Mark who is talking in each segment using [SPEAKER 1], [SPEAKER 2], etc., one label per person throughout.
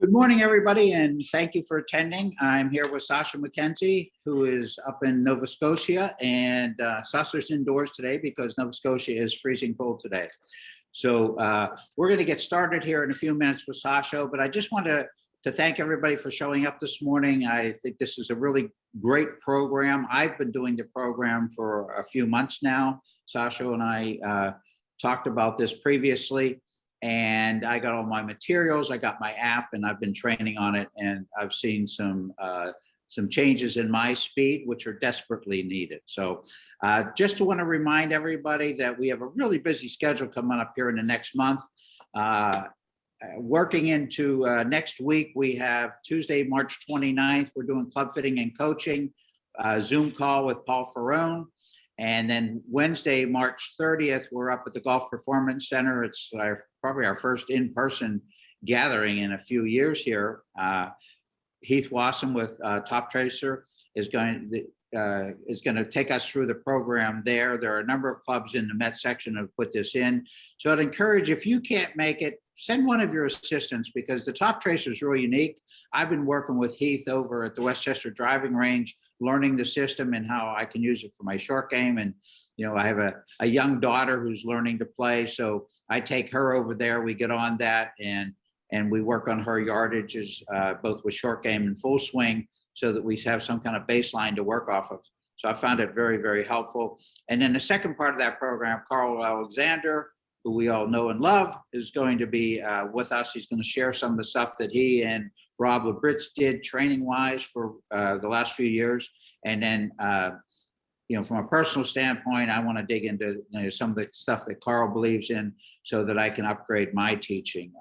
[SPEAKER 1] Good morning, everybody, and thank you for attending. I'm here with Sasha MacKenzie, who is up in Nova Scotia, and Sasha's indoors today because Nova Scotia is freezing cold today. So we're going to get started here in a few minutes with Sasha, but I just want to thank everybody for showing up this morning. I think this is a really great program. I've been doing the program for a few months now. Sasha and I talked about this previously. And I got all my materials, I got my app, and I've been training on it, and I've seen some changes in my speed, which are desperately needed. So just want to remind everybody that we have a really busy schedule coming up here in the next month. Working into next week, we have Tuesday, March 29th, we're doing club fitting and coaching, Zoom call with Paul Ferrone. And then Wednesday, March 30th, we're up at the Golf Performance Center. It's probably our first in-person gathering in a few years here. Heath Wasson with Top Tracer is going to take us through the program there. There are a number of clubs in the Met section that have put this in. So I'd encourage, if you can't make it, send one of your assistants, because the Top Tracer is really unique. I've been working with Heath over at the Westchester driving range, learning the system and how I can use it for my short game. And, you know, I have a young daughter who's learning to play. So I take her over there, we get on that, and we work on her yardages, both with short game and full swing, so that we have some kind of baseline to work off of. So I found it very, very helpful. And then the second part of that program, Carl Alexander, who we all know and love, is going to be with us. He's going to share some of the stuff that he and Rob Labritz did training-wise for the last few years. And then, you know, from a personal standpoint, I want to dig into some of the stuff that Carl believes in so that I can upgrade my teaching.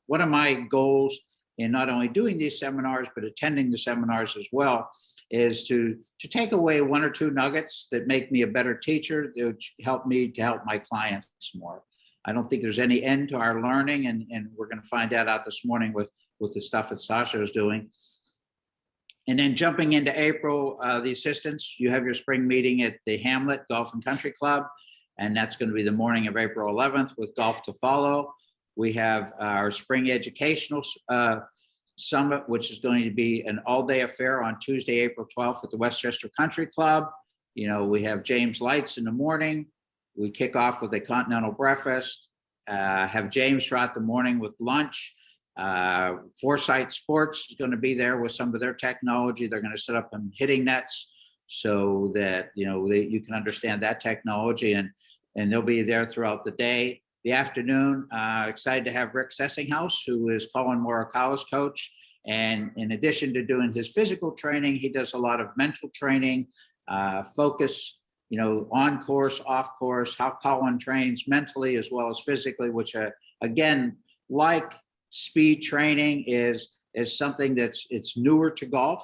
[SPEAKER 1] One of my goals in not only doing these seminars, but attending the seminars as well, is to take away one or two nuggets that make me a better teacher, that help me to help my clients more. I don't think there's any end to our learning, and we're going to find that out this morning with the stuff that Sasha is doing. And then jumping into April, the assistants, you have your spring meeting at the Hamlet Golf and Country Club, and that's going to be the morning of April 11th with golf to follow. We have our spring educational summit, which is going to be an all-day affair on Tuesday, April 12th at the Westchester Country Club. You know, we have James Lights in the morning. We kick off with a continental breakfast, have James throughout the morning with lunch. Foresight Sports is going to be there with some of their technology. They're going to set up some hitting nets so that, you know, you can understand that technology, and they'll be there throughout the day. The afternoon, excited to have Rick Sessinghouse, who is Colin Morikawa's coach. And in addition to doing his physical training, he does a lot of mental training, focus, you know, on course, off course, how Colin trains mentally as well as physically, which again, like speed training is something it's newer to golf,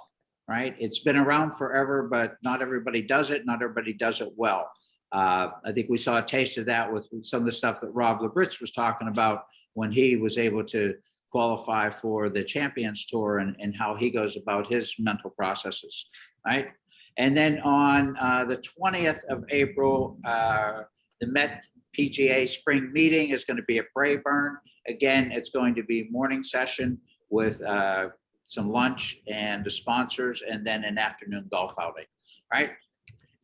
[SPEAKER 1] right? It's been around forever, but not everybody does it. Not everybody does it well. I think we saw a taste of that with some of the stuff that Rob Labritz was talking about when he was able to qualify for the Champions Tour, and how he goes about his mental processes, right? And then on the 20th of April, the Met PGA spring meeting is going to be at Brayburn. Again, it's going to be morning session with some lunch and the sponsors, and then an afternoon golf outing, right?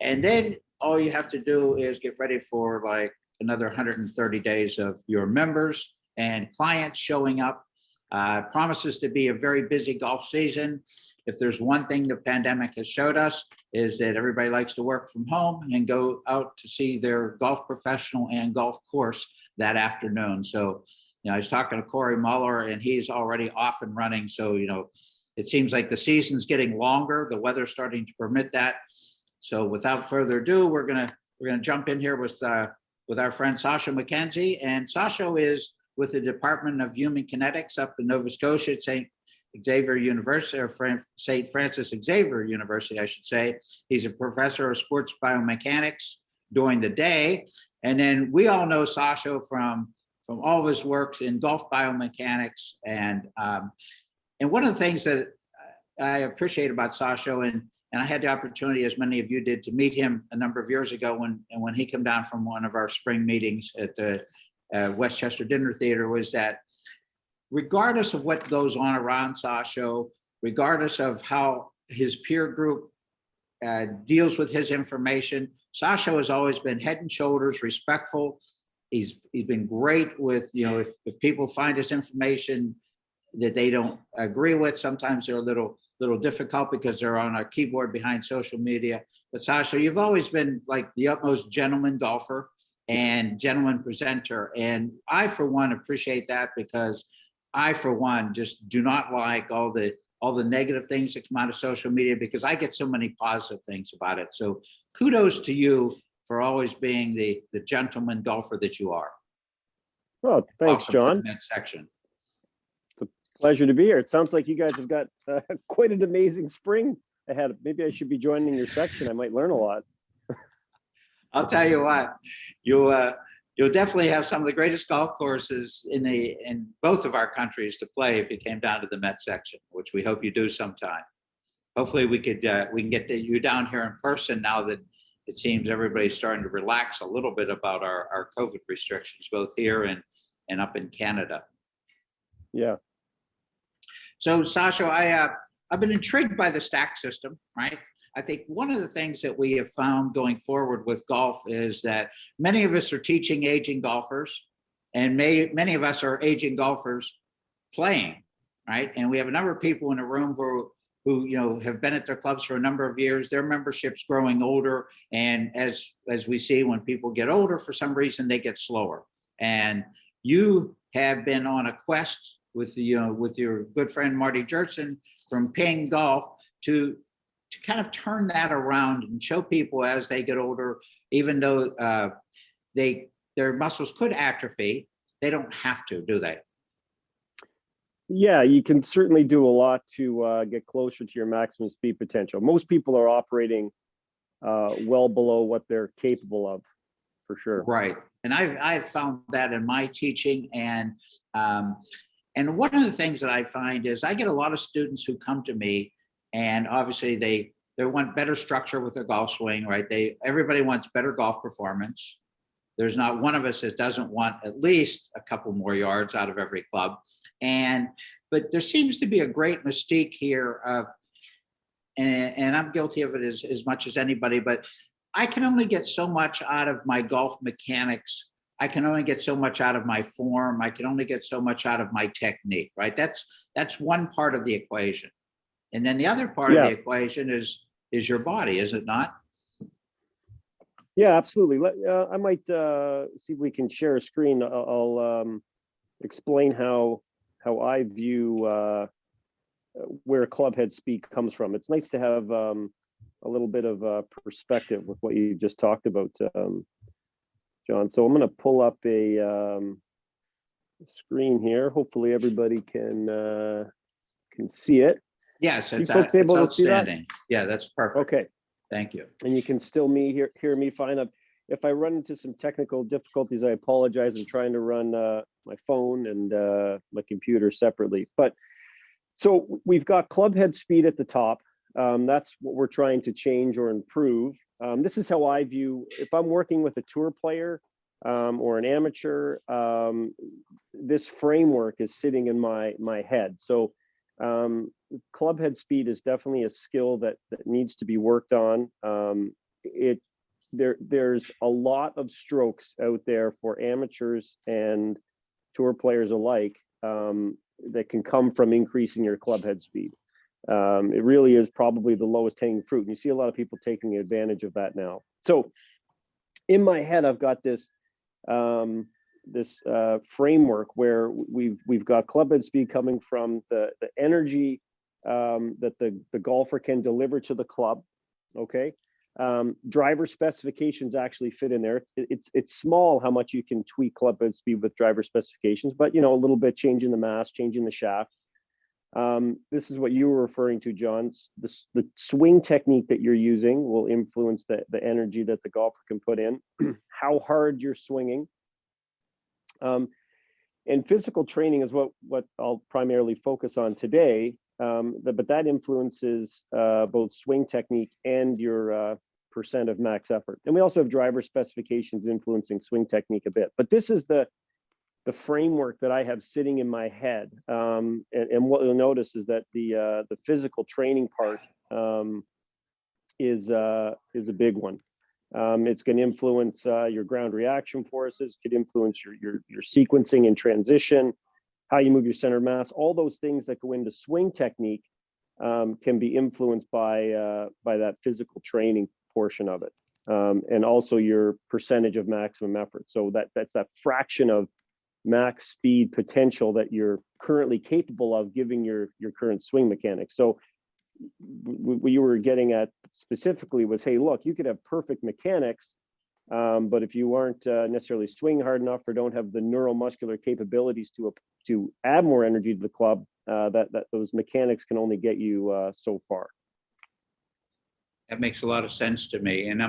[SPEAKER 1] And then all you have to do is get ready for like another 130 days of your members and clients showing up. Promises to be a very busy golf season. If there's one thing the pandemic has showed us, is that everybody likes to work from home and go out to see their golf professional and golf course that afternoon. So, you know, I was talking to Corey Muller, and he's already off and running. So, you know, it seems like the season's getting longer. The weather's starting to permit that. So without further ado, we're gonna jump in here with our friend Sasha MacKenzie. And Sasha is with the Department of Human Kinetics up in Nova Scotia at St. Xavier University, or St. Francis Xavier University, I should say. He's a professor of sports biomechanics during the day. And then we all know Sasha from all of his works in golf biomechanics. And one of the things that I appreciate about Sasha, and I had the opportunity, as many of you did, to meet him a number of years ago when he came down from one of our spring meetings at the Westchester Dinner Theater, was that regardless of what goes on around Sasha, regardless of how his peer group deals with his information, Sasha has always been head and shoulders respectful. He's been great with, if people find his information that they don't agree with, sometimes they're a little difficult because they're on a keyboard behind social media. But Sasha, you've always been like the utmost gentleman golfer and gentleman presenter. And I, for one, appreciate that, because I, for one, just do not like all the negative things that come out of social media, because I get so many positive things about it. So kudos to you for always being the gentleman golfer that you are.
[SPEAKER 2] Well, thanks, John.
[SPEAKER 1] That section.
[SPEAKER 2] It's a pleasure to be here. It sounds like you guys have got quite an amazing spring ahead. Maybe I should be joining your section. I might learn a lot.
[SPEAKER 1] I'll tell you what, you'll definitely have some of the greatest golf courses in both of our countries to play if you came down to the Met section, which we hope you do sometime. Hopefully we can get you down here in person now that it seems everybody's starting to relax a little bit about our COVID restrictions, both here and up in Canada.
[SPEAKER 2] Yeah.
[SPEAKER 1] So Sasha, I've been intrigued by the stack system, right? I think one of the things that we have found going forward with golf is that many of us are teaching aging golfers, and many of us are aging golfers playing, right? And we have a number of people in the room who have been at their clubs for a number of years. Their membership's growing older, and as we see, when people get older, for some reason they get slower. And you have been on a quest with your good friend Marty Jertson from Ping Golf to kind of turn that around and show people as they get older, even though their muscles could atrophy, they don't have to, do they?
[SPEAKER 2] Yeah, you can certainly do a lot to get closer to your maximum speed potential. Most people are operating well below what they're capable of, for sure.
[SPEAKER 1] Right, and I've found that in my teaching, and one of the things that I find is I get a lot of students who come to me, and obviously they want better structure with their golf swing, right? Everybody wants better golf performance. There's not one of us that doesn't want at least a couple more yards out of every club. But there seems to be a great mystique here of, and I'm guilty of it as much as anybody, but I can only get so much out of my golf mechanics. I can only get so much out of my form. I can only get so much out of my technique, right? That's one part of the equation. And then the other part of the equation is your body, is it not?
[SPEAKER 2] Yeah, absolutely. I might see if we can share a screen. I'll explain how I view where clubhead speed comes from. It's nice to have a little bit of perspective with what you just talked about, John. So I'm going to pull up a screen here. Hopefully everybody can see it.
[SPEAKER 1] Yes, it's
[SPEAKER 2] able
[SPEAKER 1] outstanding.
[SPEAKER 2] To see that?
[SPEAKER 1] Yeah, that's perfect.
[SPEAKER 2] Okay.
[SPEAKER 1] Thank you.
[SPEAKER 2] And you can still hear me fine. If I run into some technical difficulties, I apologize. I'm trying to run my phone and my computer separately. But so we've got clubhead speed at the top. That's what we're trying to change or improve. This is how I view, if I'm working with a tour player or an amateur, this framework is sitting in my head. So clubhead speed is definitely a skill that needs to be worked on. There's a lot of strokes out there for amateurs and tour players alike that can come from increasing your clubhead speed. It really is probably the lowest hanging fruit, and you see a lot of people taking advantage of that now. So in my head, I've got this framework where we've got clubhead speed coming from the energy that the golfer can deliver to the club. Okay, driver specifications actually fit in there. It's small how much you can tweak clubhead speed with driver specifications, but a little bit changing the mass, changing the shaft. This is what you were referring to, John. The swing technique that you're using will influence the energy that the golfer can put in, how hard you're swinging. And physical training is what I'll primarily focus on today, but that influences both swing technique and your percent of max effort. And we also have driver specifications influencing swing technique a bit. But this is the the framework that I have sitting in my head. And what you'll notice is that the physical training part is a big one. It's going to influence your ground reaction forces, could influence your sequencing and transition, how you move your center of mass. All those things that go into swing technique can be influenced by that physical training portion of it, and also your percentage of maximum effort. So that's that fraction of max speed potential that you're currently capable of giving your current swing mechanics. So what you were getting at specifically was, hey, look, you could have perfect mechanics, but if you aren't necessarily swinging hard enough or don't have the neuromuscular capabilities to add more energy to the club, that those mechanics can only get you so far.
[SPEAKER 1] That makes a lot of sense to me, and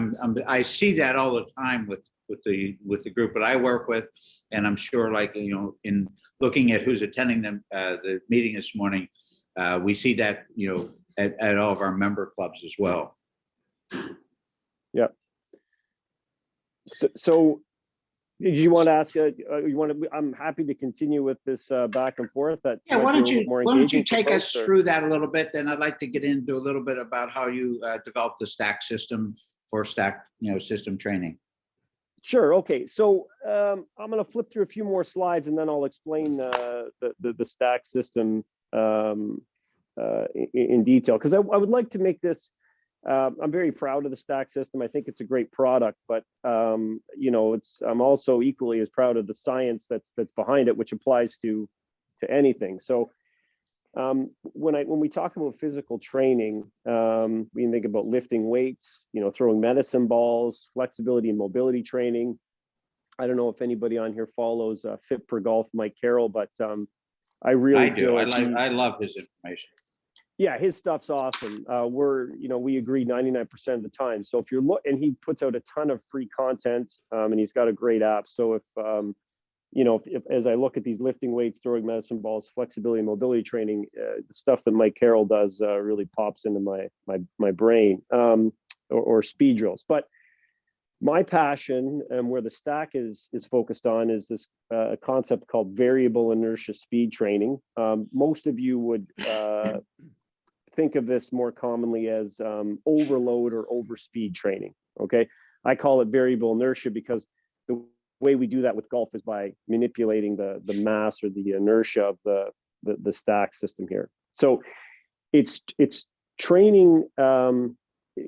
[SPEAKER 1] I see that all the time with the group that I work with, and I'm sure, like, you know, in looking at who's attending the meeting this morning, we see that, you know, at all of our member clubs as well.
[SPEAKER 2] Yeah. So did you want to ask? I'm happy to continue with this back and forth.
[SPEAKER 1] Yeah. Why don't you take us through that a little bit? Then I'd like to get into a little bit about how you developed the stack system for stack, you know, system training.
[SPEAKER 2] Sure. Okay. So I'm going to flip through a few more slides, and then I'll explain the stack system in detail, because I would like to make this. I'm very proud of the stack system. I think it's a great product, but you know, I'm also equally as proud of the science that's behind it, which applies to anything. So when we talk about physical training, we think about lifting weights, you know, throwing medicine balls, flexibility and mobility training. I don't know if anybody on here follows Fit for Golf, Mike Carroll, but I really
[SPEAKER 1] do. I love his information.
[SPEAKER 2] Yeah, his stuff's awesome. We agree 99% of the time. So if you're and he puts out a ton of free content, and he's got a great app. So if as I look at these lifting weights, throwing medicine balls, flexibility and mobility training, the stuff that Mike Carroll does really pops into my brain, or speed drills. But my passion and where the stack is focused on is this concept called variable inertia speed training. Most of you would think of this more commonly as overload or overspeed training. Okay, I call it variable inertia because the way we do that with golf is by manipulating the mass or the inertia of the stack system here. So it's training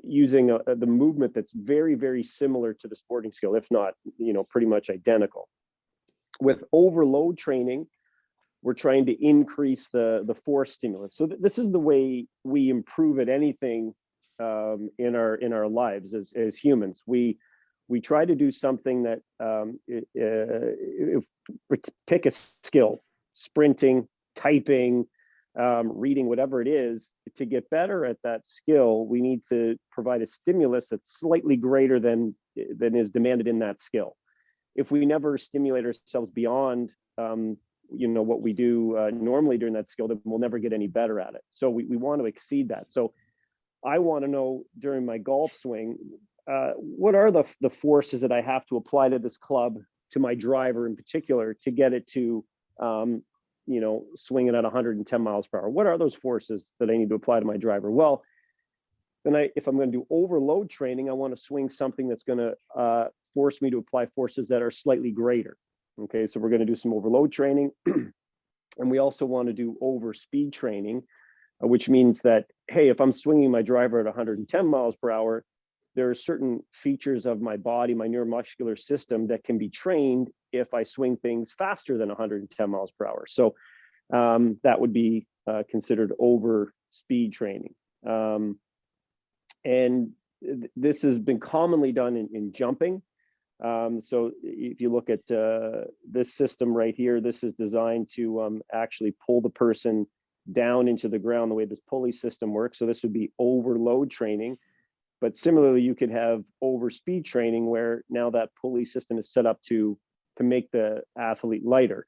[SPEAKER 2] using the movement that's very, very similar to the sporting skill, if not, you know, pretty much identical. With overload training, we're trying to increase the force stimulus. So this is the way we improve at anything in our lives as humans. We try to do something that pick a skill, sprinting, typing, reading, whatever it is. To get better at that skill, we need to provide a stimulus that's slightly greater than is demanded in that skill. If we never stimulate ourselves beyond what we do normally during that skill, then we'll never get any better at it. So we want to exceed that. So I want to know during my golf swing, what are the forces that I have to apply to this club, to my driver in particular, to get it to swinging at 110 miles per hour? What are those forces that I need to apply to my driver? Well, then if I'm going to do overload training, I want to swing something that's going to force me to apply forces that are slightly greater. Okay, so we're going to do some overload training. And we also want to do overspeed training, which means that, hey, if I'm swinging my driver at 110 miles per hour, there are certain features of my body, my neuromuscular system, that can be trained if I swing things faster than 110 miles per hour. So that would be considered overspeed training. And this has been commonly done in jumping. So if you look at this system right here, this is designed to actually pull the person down into the ground, the way this pulley system works. So this would be overload training. But similarly, you could have overspeed training where now that pulley system is set up to make the athlete lighter.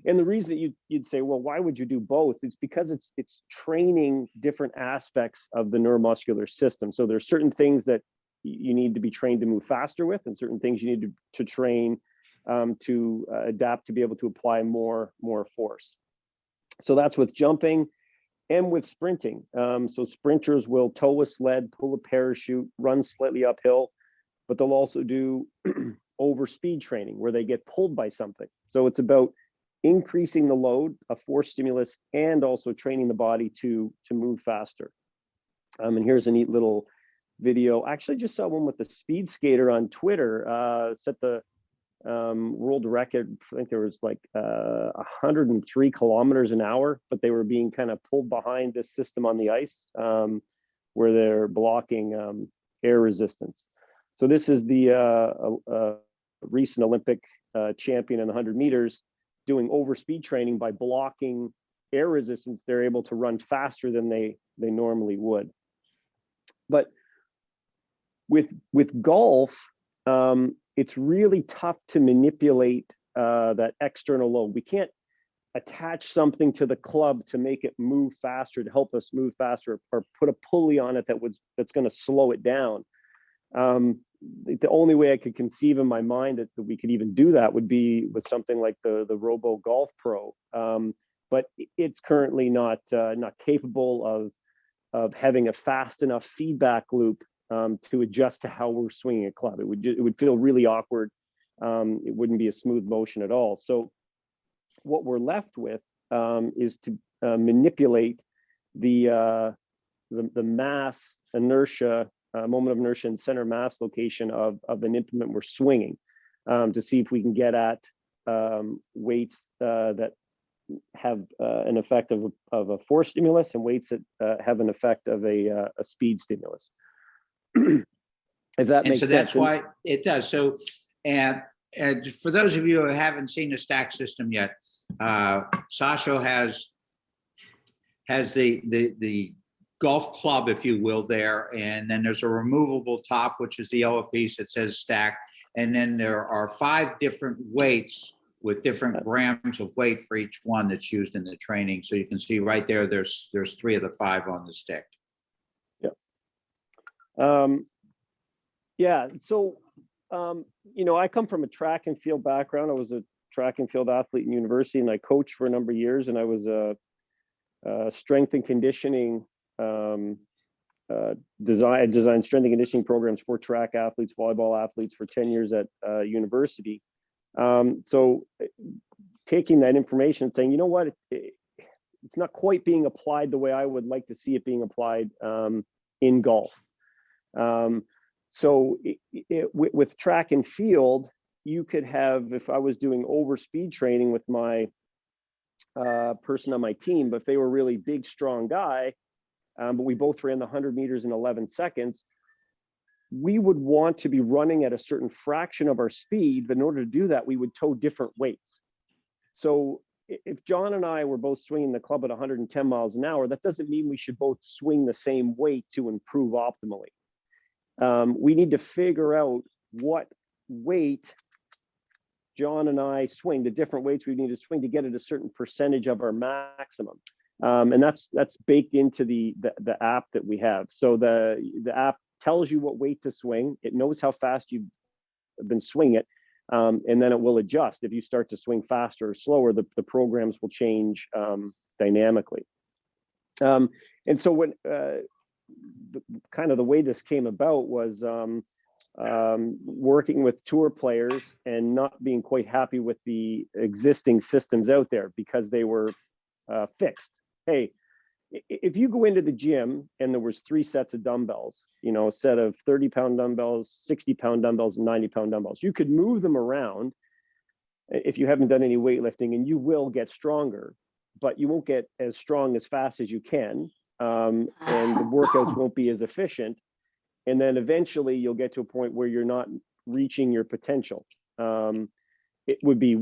[SPEAKER 2] And the reason you'd say, well, why would you do both? It's because it's training different aspects of the neuromuscular system. So there's certain things that you need to be trained to move faster with, and certain things you need to train to adapt to be able to apply more force. So that's with jumping and with sprinting. So sprinters will tow a sled, pull a parachute, run slightly uphill, but they'll also do over speed training where they get pulled by something. So it's about increasing the load, a force stimulus, and also training the body to move faster. And here's a neat little video. I actually just saw one with the speed skater on Twitter, set the world record. I think there was like 103 kilometers an hour, but they were being kind of pulled behind this system on the ice where they're blocking air resistance. So this is the recent Olympic champion in the 100 meters doing overspeed training by blocking air resistance. They're able to run faster than they normally would. But with golf, it's really tough to manipulate that external load. We can't attach something to the club to make it move faster, to help us move faster, or put a pulley on it that's going to slow it down. The only way I could conceive in my mind that we could even do that would be with something like the Robo Golf Pro, but it's currently not capable of having a fast enough feedback loop to adjust to how we're swinging a club. It would feel really awkward. It wouldn't be a smooth motion at all. So what we're left with is to manipulate the mass inertia, moment of inertia and center mass location of an implement we're swinging, to see if we can get at weights that have an effect of a force stimulus and weights that have an effect of a speed stimulus. If that makes sense. So
[SPEAKER 1] that's why it does. So, and for those of you who haven't seen the stack system yet, Sasha has the golf club, if you will, there, and then there's a removable top, which is the yellow piece that says stack, and then there are 5 different weights with different grams of weight for each one that's used in the training. So you can see right there, there's 3 of the 5 on the stick.
[SPEAKER 2] Yeah. So, I come from a track and field background. I was a track and field athlete in university, and I coached for a number of years, and I was a strength and conditioning designed strength and conditioning programs for track athletes, volleyball athletes for 10 years at university. So taking that information and saying, you know what, it's not quite being applied the way I would like to see it being applied in golf. So with track and field, you could have, if I was doing overspeed training with my person on my team, but if they were really big, strong guy, but we both ran the 100 meters in 11 seconds, we would want to be running at a certain fraction of our speed, but in order to do that, we would tow different weights. So if John and I were both swinging the club at 110 miles an hour, that doesn't mean we should both swing the same weight to improve optimally. We need to figure out what weight John and I swing, the different weights we need to swing to get at a certain percentage of our maximum. And that's baked into the app that we have. So the app tells you what weight to swing. It knows how fast you've been swinging it. And then it will adjust. If you start to swing faster or slower, the programs will change dynamically. And so when the way this came about was working with tour players and not being quite happy with the existing systems out there because they were fixed. Hey, if you go into the gym and there was 3 sets of dumbbells, a set of 30-pound dumbbells, 60-pound dumbbells, and 90-pound dumbbells, you could move them around if you haven't done any weightlifting, and you will get stronger, but you won't get as strong as fast as you can, and the workouts won't be as efficient. And then eventually you'll get to a point where you're not reaching your potential. It would be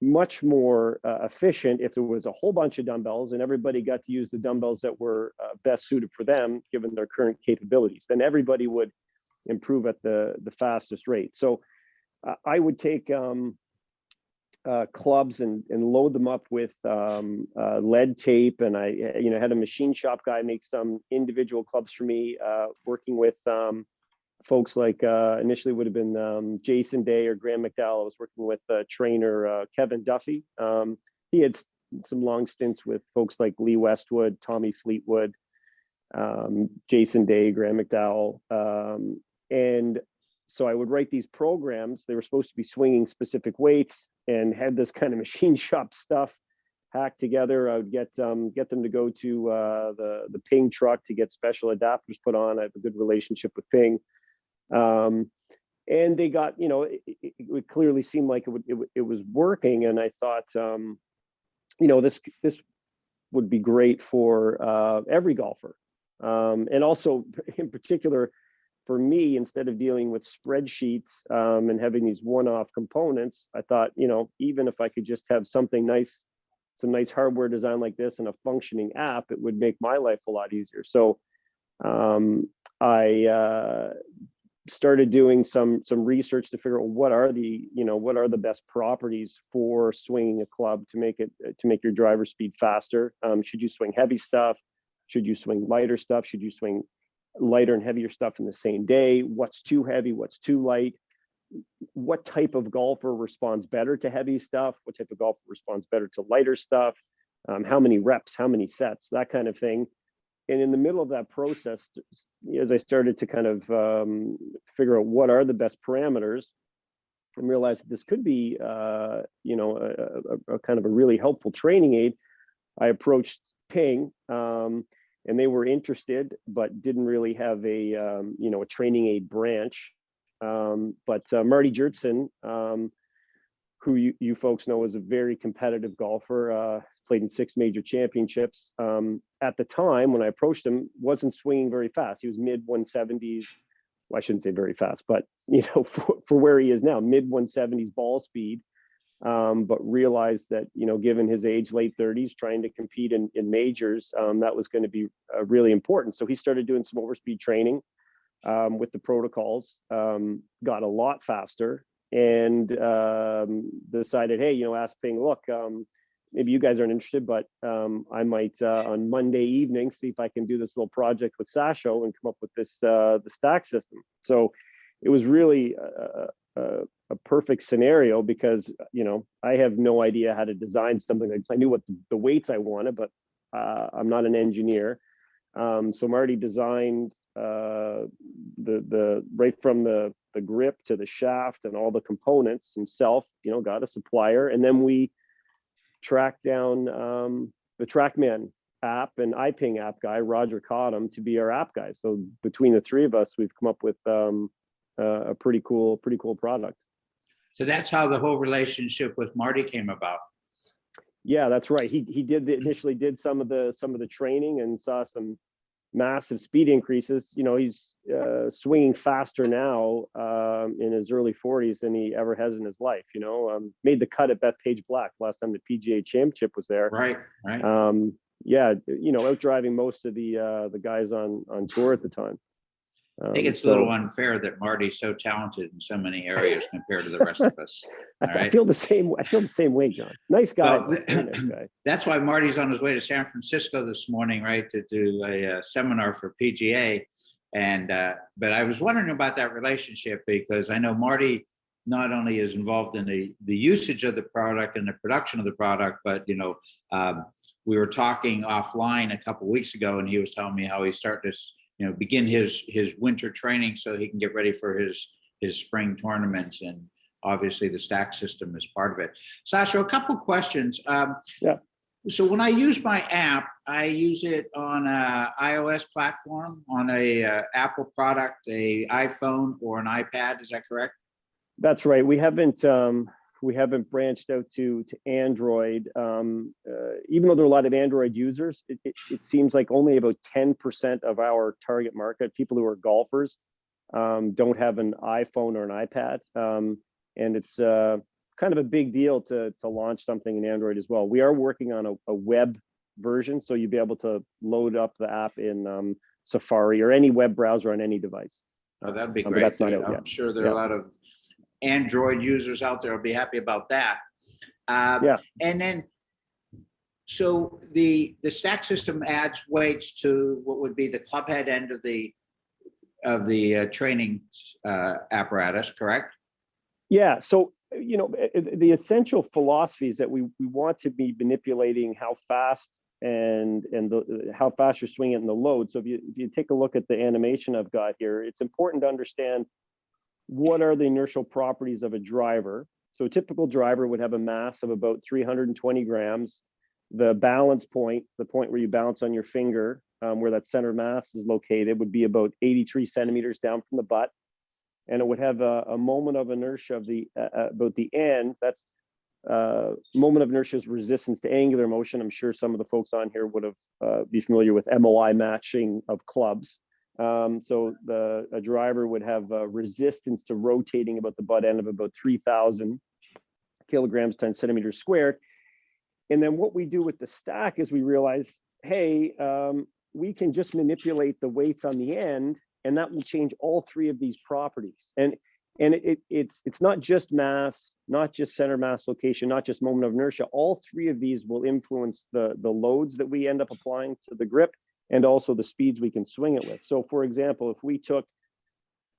[SPEAKER 2] much more efficient if there was a whole bunch of dumbbells and everybody got to use the dumbbells that were best suited for them, given their current capabilities. Then everybody would improve at the fastest rate. So I would take clubs and load them up with lead tape, and I had a machine shop guy make some individual clubs for me, working with folks like initially would have been Jason Day or Graham McDowell. I was working with trainer Kevin Duffy. He had some long stints with folks like Lee Westwood, Tommy Fleetwood, Jason Day, Graham McDowell. And so I would write these programs. They were supposed to be swinging specific weights and had this kind of machine shop stuff hacked together. I would get them to go to the Ping truck to get special adapters put on. I have a good relationship with Ping. And they got, it clearly seemed like it was working. And I thought, this would be great for every golfer. And also in particular for me, instead of dealing with spreadsheets and having these one-off components, I thought, even if I could just have something nice, some nice hardware design like this and a functioning app, it would make my life a lot easier. So I started doing some research to figure out what are the best properties for swinging a club to make your driver speed faster. Should you swing heavy stuff? Should you swing lighter stuff? Should you swing lighter and heavier stuff in the same day? What's too heavy? What's too light? What type of golfer responds better to heavy stuff? What type of golfer responds better to lighter stuff? How many reps? How many sets? That kind of thing. And in the middle of that process, as I started to kind of figure out what are the best parameters, and realized that this could be, a kind of a really helpful training aid, I approached Ping, and they were interested, but didn't really have a training aid branch. But Marty Jertson, who you folks know is a very competitive golfer, played in 6 major championships. At the time when I approached him, wasn't swinging very fast. He was mid 170s. Well, I shouldn't say very fast, but for where he is now, mid 170s ball speed. But realized that given his age, late 30s, trying to compete in majors, that was going to be really important. So he started doing some overspeed training with the protocols, got a lot faster, and decided, hey, ask Ping, look, maybe you guys aren't interested, but I might on Monday evening see if I can do this little project with Sasha and come up with this the stack system. So it was really a perfect scenario because I have no idea how to design something like this. I knew what the weights I wanted, but I'm not an engineer. So Marty designed the right from the grip to the shaft and all the components himself. Got a supplier, and then we tracked down the TrackMan app and iPing app guy, Roger Cottam, to be our app guy. So between the three of us, we've come up with a pretty cool product.
[SPEAKER 1] So that's how the whole relationship with Marty came about.
[SPEAKER 2] Yeah, that's right. He initially did some of the training and saw some massive speed increases. He's swinging faster now in his early 40s than he ever has in his life. Made the cut at Bethpage Black last time the PGA Championship was there.
[SPEAKER 1] Right.
[SPEAKER 2] Out driving most of the guys on tour at the time.
[SPEAKER 1] I think it's a little unfair that Marty's so talented in so many areas compared to the rest of us.
[SPEAKER 2] I feel the same way, John. Nice guy.
[SPEAKER 1] Well,
[SPEAKER 2] nice guy.
[SPEAKER 1] That's why Marty's on his way to San Francisco this morning, right, to do a seminar for PGA. And but I was wondering about that relationship because I know Marty not only is involved in the usage of the product and the production of the product, but we were talking offline a couple of weeks ago, and he was telling me how he's starting to begin his winter training so he can get ready for his spring tournaments, and obviously the stack system is part of it. Sasha, a couple of questions. So when I use my app, I use it on an iOS platform, on a Apple product, a iPhone, or an iPad. Is that correct?
[SPEAKER 2] That's right. We haven't branched out to Android. Even though there are a lot of Android users, it seems like only about 10% of our target market, people who are golfers, don't have an iPhone or an iPad. And it's kind of a big deal to launch something in Android as well. We are working on a web version, so you'll be able to load up the app in Safari or any web browser on any device.
[SPEAKER 1] Oh, that'd be great.
[SPEAKER 2] That's not out yet.
[SPEAKER 1] I'm sure there are a lot of Android users out there will be happy about that. And then, so the stack system adds weights to what would be the club head end of the training apparatus, correct?
[SPEAKER 2] Yeah. So, the essential philosophy is that we want to be manipulating how fast and how fast you're swinging it in the load. So if you take a look at the animation I've got here, it's important to understand what are the inertial properties of a driver. So a typical driver would have a mass of about 320 grams. The balance point, the point where you balance on your finger, where that center mass is located, would be about 83 centimeters down from the butt. And it would have a moment of inertia of about the end. That's moment of inertia is resistance to angular motion. I'm sure some of the folks on here would have be familiar with MOI matching of clubs. So a driver would have resistance to rotating about the butt end of about 3,000 kilograms times centimeters squared. And then what we do with the stack is we realize, hey, we can just manipulate the weights on the end, and that will change all three of these properties. And it's not just mass, not just center mass location, not just moment of inertia. All three of these will influence the loads that we end up applying to the grip, and also the speeds we can swing it with. So for example, if we took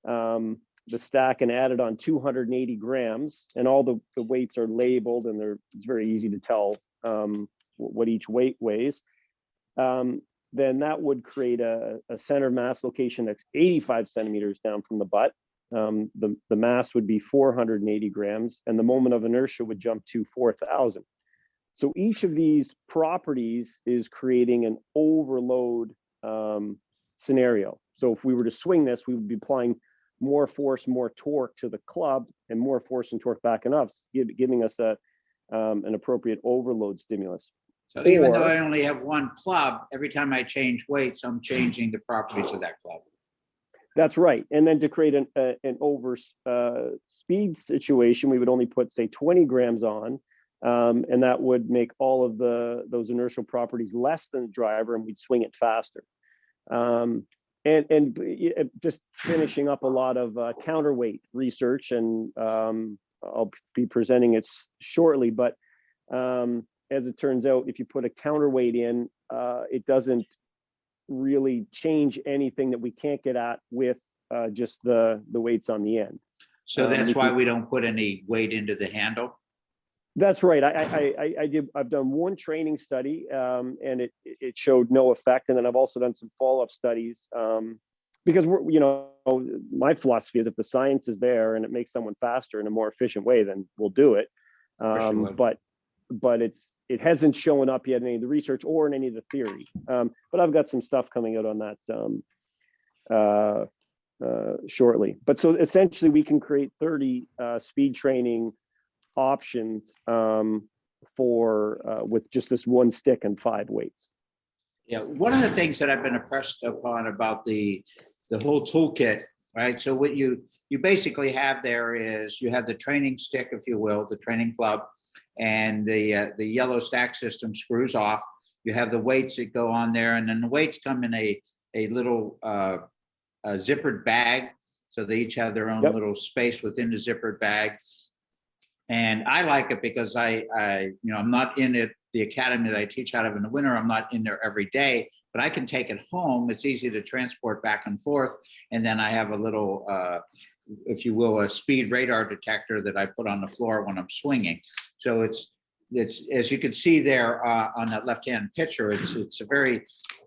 [SPEAKER 2] the stack and added on 280 grams, and all the weights are labeled, and it's very easy to tell what each weight weighs, then that would create a center mass location that's 85 centimeters down from the butt. The mass would be 480 grams, and the moment of inertia would jump to 4,000. So each of these properties is creating an overload scenario. So if we were to swing this, we would be applying more force, more torque to the club, and more force and torque back enough, giving us an appropriate overload stimulus.
[SPEAKER 1] So even though I only have one club, every time I change weights, I'm changing the properties of that club.
[SPEAKER 2] That's right. And then to create an over speed situation, we would only put, say, 20 grams on, and that would make all of those inertial properties less than the driver, and we'd swing it faster. And just finishing up a lot of counterweight research, and I'll be presenting it shortly, but as it turns out, if you put a counterweight in, it doesn't really change anything that we can't get at with just the weights on the end.
[SPEAKER 1] So that's why we don't put any weight into the handle?
[SPEAKER 2] That's right. I've done one training study, and it showed no effect. And then I've also done some follow-up studies, because my philosophy is, if the science is there and it makes someone faster in a more efficient way, then we'll do it. But it hasn't shown up yet in any of the research or in any of the theory. But I've got some stuff coming out on that shortly. But so essentially, we can create 30 speed training options with just this one stick and 5 weights.
[SPEAKER 1] Yeah, one of the things that I've been impressed upon about the whole toolkit, right? So what you basically have there is, you have the training stick, if you will, the training club, and the yellow stack system screws off. You have the weights that go on there, and then the weights come in a little zippered bag, so they each have their own little space within the zippered bag. And I like it because I'm not in the academy that I teach out of in the winter. I'm not in there every day, but I can take it home. It's easy to transport back and forth. And then I have a little, if you will, a speed radar detector that I put on the floor when I'm swinging. So it's as you can see there on that left-hand picture,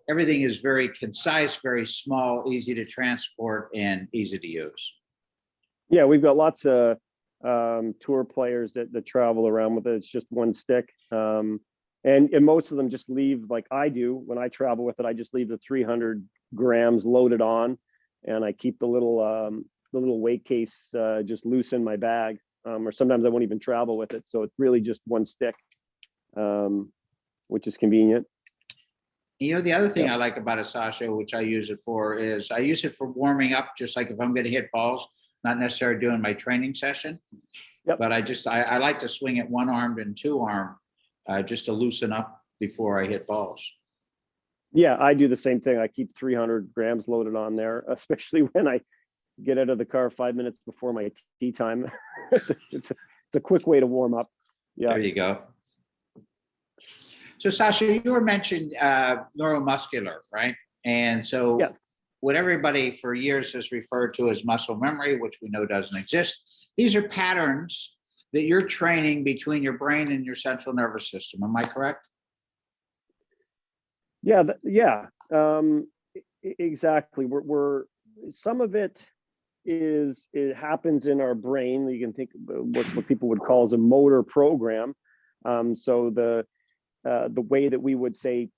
[SPEAKER 1] everything is very concise, very small, easy to transport, and easy to use.
[SPEAKER 2] Yeah, we've got lots of tour players that travel around with it. It's just one stick, and most of them just leave, like I do when I travel with it. I just leave the 300 grams loaded on, and I keep the little weight case just loose in my bag, or sometimes I won't even travel with it. So it's really just one stick, which is convenient.
[SPEAKER 1] The other thing I like about a Sasha, which I use it for, is I use it for warming up, just like if I'm going to hit balls. Not necessarily doing my training session, but I like to swing it one-armed and two-armed, just to loosen up before I hit balls.
[SPEAKER 2] Yeah, I do the same thing. I keep 300 grams loaded on there, especially when I get out of the car 5 minutes before my tee time. It's a quick way to warm up. Yeah.
[SPEAKER 1] There you go. So Sasha, you were mentioned neuromuscular, right? And so what everybody for years has referred to as muscle memory, which we know doesn't exist. These are patterns that you're training between your brain and your central nervous system. Am I correct?
[SPEAKER 2] Yeah, exactly. We're some of it happens in our brain. You can think what people would call as a motor program. So the way that we would say,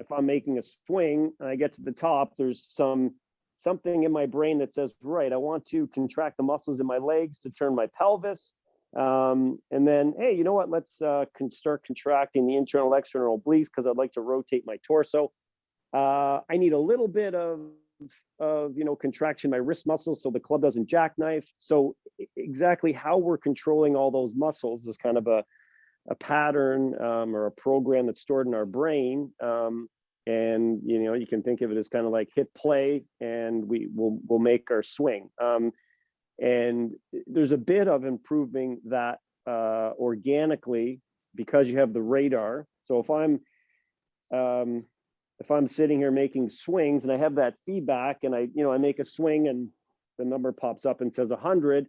[SPEAKER 2] if I'm making a swing and I get to the top, there's something in my brain that says, right, I want to contract the muscles in my legs to turn my pelvis. And then, hey, you know what? Let's start contracting the internal external obliques because I'd like to rotate my torso. I need a little bit of contraction in my wrist muscles so the club doesn't jackknife. So exactly how we're controlling all those muscles is kind of a pattern or a program that's stored in our brain. And you can think of it as kind of like hit play and we'll make our swing. And there's a bit of improving that organically because you have the radar. So if I'm sitting here making swings and I have that feedback and I make a swing and the number pops up and says 100,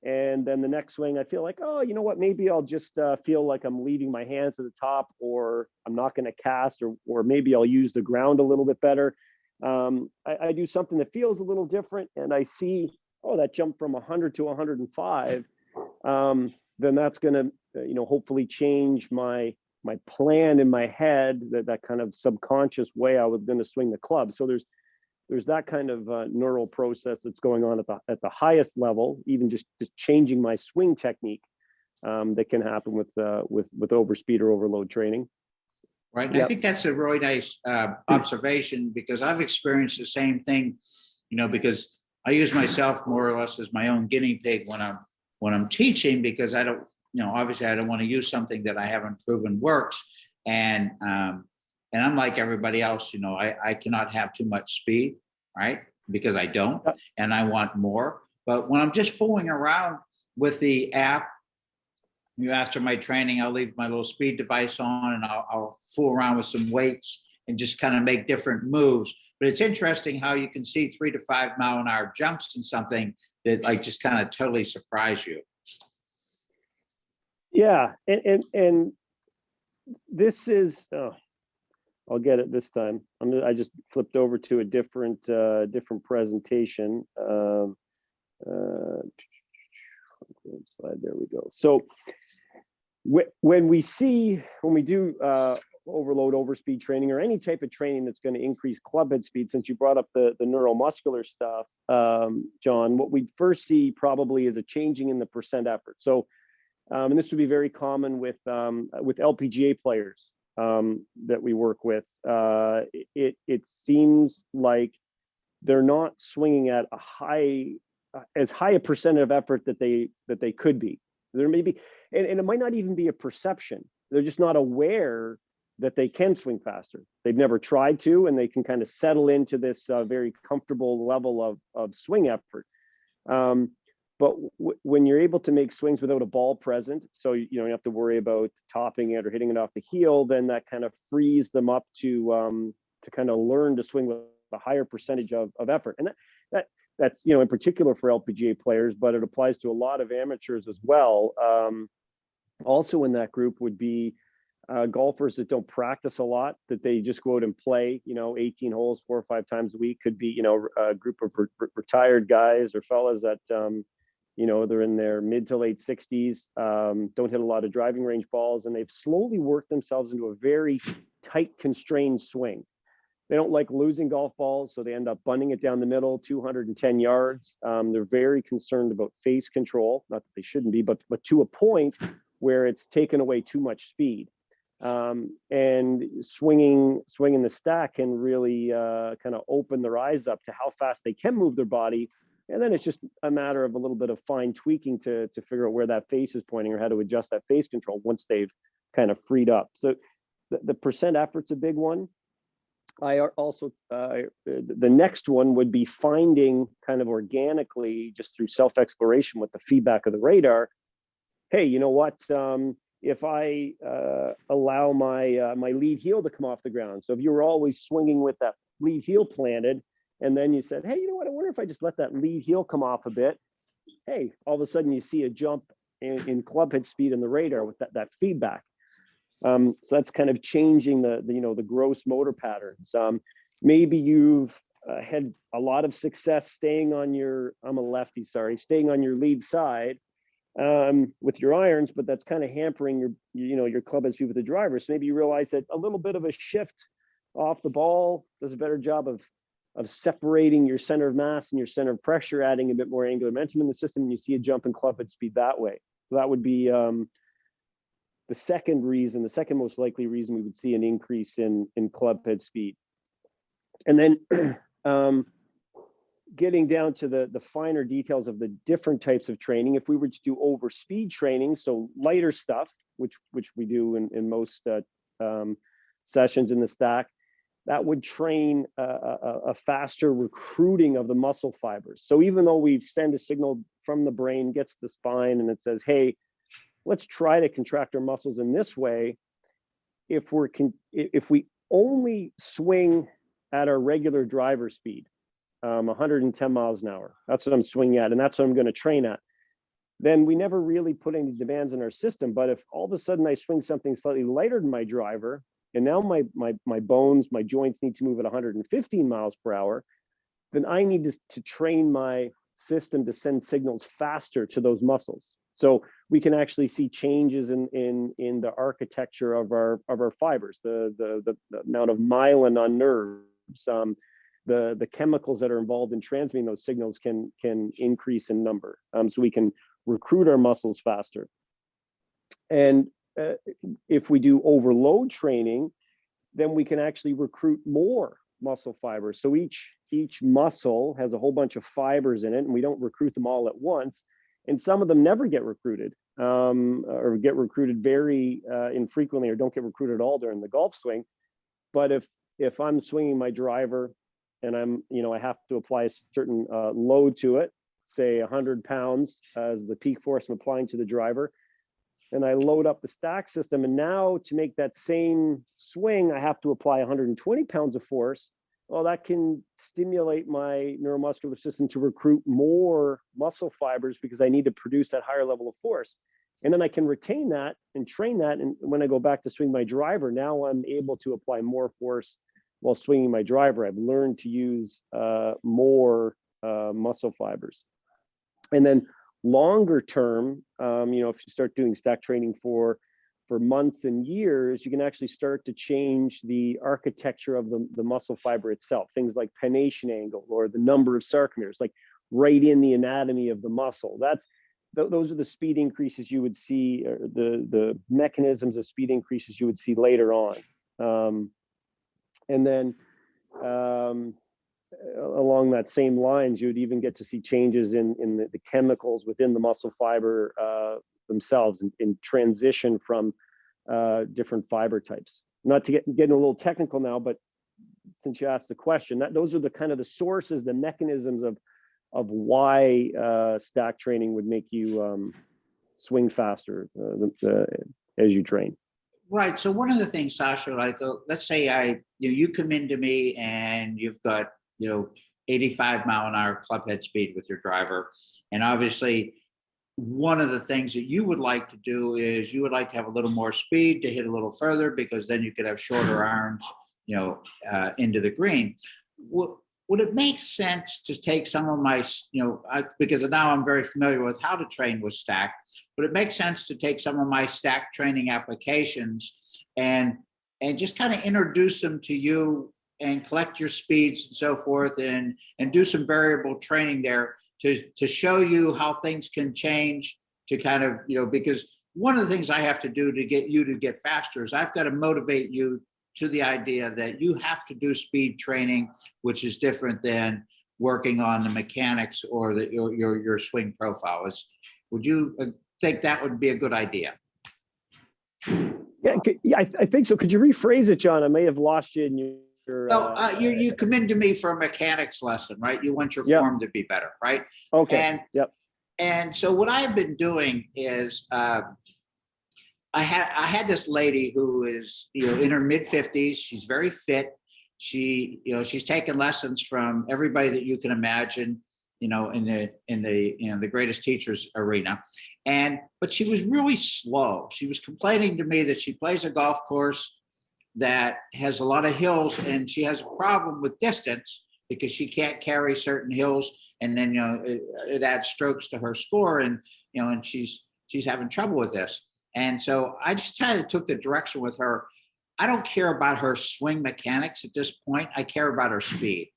[SPEAKER 2] and then the next swing I feel like, oh, you know what, maybe I'll just feel like I'm leaving my hands at the top, or I'm not going to cast, or maybe I'll use the ground a little bit better. I do something that feels a little different and I see, oh, that jumped from 100 to 105, then that's going to hopefully change my plan in my head, that kind of subconscious way I was going to swing the club. So there's that kind of neural process that's going on at the highest level, even just changing my swing technique, that can happen with overspeed or overload training.
[SPEAKER 1] Right. And
[SPEAKER 2] Yep.
[SPEAKER 1] I think that's a really nice observation, because I've experienced the same thing, because I use myself more or less as my own guinea pig when I'm teaching, because I don't, obviously I don't want to use something that I haven't proven works. And I'm like everybody else, I cannot have too much speed, right? Because I don't, and I want more. But when I'm just fooling around with the app, after my training, I'll leave my little speed device on and I'll fool around with some weights and just kind of make different moves. But it's interesting how you can see 3 to 5 mile an hour jumps in something that like just kind of totally surprise you.
[SPEAKER 2] Yeah, and this is, I'll get it this time. I just flipped over to a different presentation. Slide, there we go. So when we do overload, overspeed training, or any type of training that's going to increase club head speed, since you brought up the neuromuscular stuff, John, what we'd first see probably is a changing in the percent effort. So, and this would be very common with LPGA players that we work with. It seems like they're not swinging at as high a percent of effort that they could be. There may be, and it might not even be a perception. They're just not aware that they can swing faster. They've never tried to, and they can kind of settle into this very comfortable level of swing effort. But when you're able to make swings without a ball present, so you don't have to worry about topping it or hitting it off the heel, then that kind of frees them up to kind of learn to swing with a higher percentage of effort. And that's in particular for LPGA players, but it applies to a lot of amateurs as well. Also in that group would be golfers that don't practice a lot, that they just go out and play, 18 holes 4 or 5 times a week. Could be, a group of retired guys or fellas that, they're in their mid to late 60s, don't hit a lot of driving range balls, and they've slowly worked themselves into a very tight, constrained swing. They don't like losing golf balls, so they end up bunting it down the middle, 210 yards. They're very concerned about face control, not that they shouldn't be, but to a point where it's taken away too much speed. And swinging the stack can really kind of open their eyes up to how fast they can move their body. And then it's just a matter of a little bit of fine tweaking to figure out where that face is pointing or how to adjust that face control once they've kind of freed up. So the percent effort's a big one. I also, the next one would be finding kind of organically, just through self-exploration with the feedback of the radar, hey, you know what? If I allow my lead heel to come off the ground, so if you were always swinging with that lead heel planted, and then you said, hey, you know what, I wonder if I just let that lead heel come off a bit. Hey, all of a sudden you see a jump in club head speed in the radar with that feedback. So that's kind of changing the gross motor patterns. Maybe you've had a lot of success staying on your, I'm a lefty, sorry, staying on your lead side with your irons, but that's kind of hampering your club head speed with the driver. So maybe you realize that a little bit of a shift off the ball does a better job of separating your center of mass and your center of pressure, adding a bit more angular momentum in the system, and you see a jump in club head speed that way. So that would be the second most likely reason we would see an increase in club head speed. And then getting down to the finer details of the different types of training, if we were to do over speed training, so lighter stuff, which we do in most sessions in the stack, that would train a faster recruiting of the muscle fibers. So even though we send a signal from the brain, gets to the spine, and it says, hey, let's try to contract our muscles in this way, if we only swing at our regular driver speed, 110 miles an hour, that's what I'm swinging at, and that's what I'm going to train at, then we never really put any demands in our system. But if all of a sudden I swing something slightly lighter than my driver, and now my bones, my joints need to move at 115 miles per hour, then I need to train my system to send signals faster to those muscles. So we can actually see changes in the architecture of our fibers, the amount of myelin on nerves, the chemicals that are involved in transmitting those signals can increase in number. So we can recruit our muscles faster. And if we do overload training, then we can actually recruit more muscle fibers. So each muscle has a whole bunch of fibers in it, and we don't recruit them all at once. And some of them never get recruited, or get recruited very infrequently, or don't get recruited at all during the golf swing. But if I'm swinging my driver and I have to apply a certain load to it, say 100 pounds as the peak force I'm applying to the driver, and I load up the stack system, and now to make that same swing, I have to apply 120 pounds of force. Well, that can stimulate my neuromuscular system to recruit more muscle fibers because I need to produce that higher level of force. And then I can retain that and train that. And when I go back to swing my driver, now I'm able to apply more force while swinging my driver. I've learned to use more muscle fibers. And then longer term, if you start doing stack training for months and years, you can actually start to change the architecture of the muscle fiber itself. Things like pennation angle or the number of sarcomeres, like right in the anatomy of the muscle. Those are the speed increases you would see, or the mechanisms of speed increases you would see later on. And then along that same lines, you would even get to see changes in the chemicals within the muscle fiber themselves, in transition from different fiber types. Not to get a little technical now, but since you asked the question, those are the kind of the sources, the mechanisms of why stack training would make you swing faster as you train.
[SPEAKER 1] Right. So one of the things, Sasha, like let's say you come into me and you've got 85-mile-an-hour club head speed with your driver, and obviously one of the things that you would like to do is you would like to have a little more speed to hit a little further, because then you could have shorter irons, into the green. Would it make sense to take some of my, because now I'm very familiar with how to train with stack, would it make sense to take some of my stack training applications and just kind of introduce them to you and collect your speeds and so forth, and do some variable training there to show you how things can change, to kind of, because one of the things I have to do to get you to get faster is I've got to motivate you to the idea that you have to do speed training, which is different than working on the mechanics or your swing profile. Would you think that would be a good idea?
[SPEAKER 2] Yeah, I think so. Could you rephrase it, John? I may have lost you in your.
[SPEAKER 1] Well, you come into me for a mechanics lesson, right? You want your form to be better, right?
[SPEAKER 2] Okay.
[SPEAKER 1] And so what I've been doing is I had this lady who is in her mid-50s. She's very fit, she's taken lessons from everybody that you can imagine, in the greatest teachers arena. But she was really slow. She was complaining to me that she plays a golf course that has a lot of hills, and she has a problem with distance because she can't carry certain hills, and then it adds strokes to her score, and she's having trouble with this. And so I just kind of took the direction with her. I don't care about her swing mechanics at this point. I care about her speed.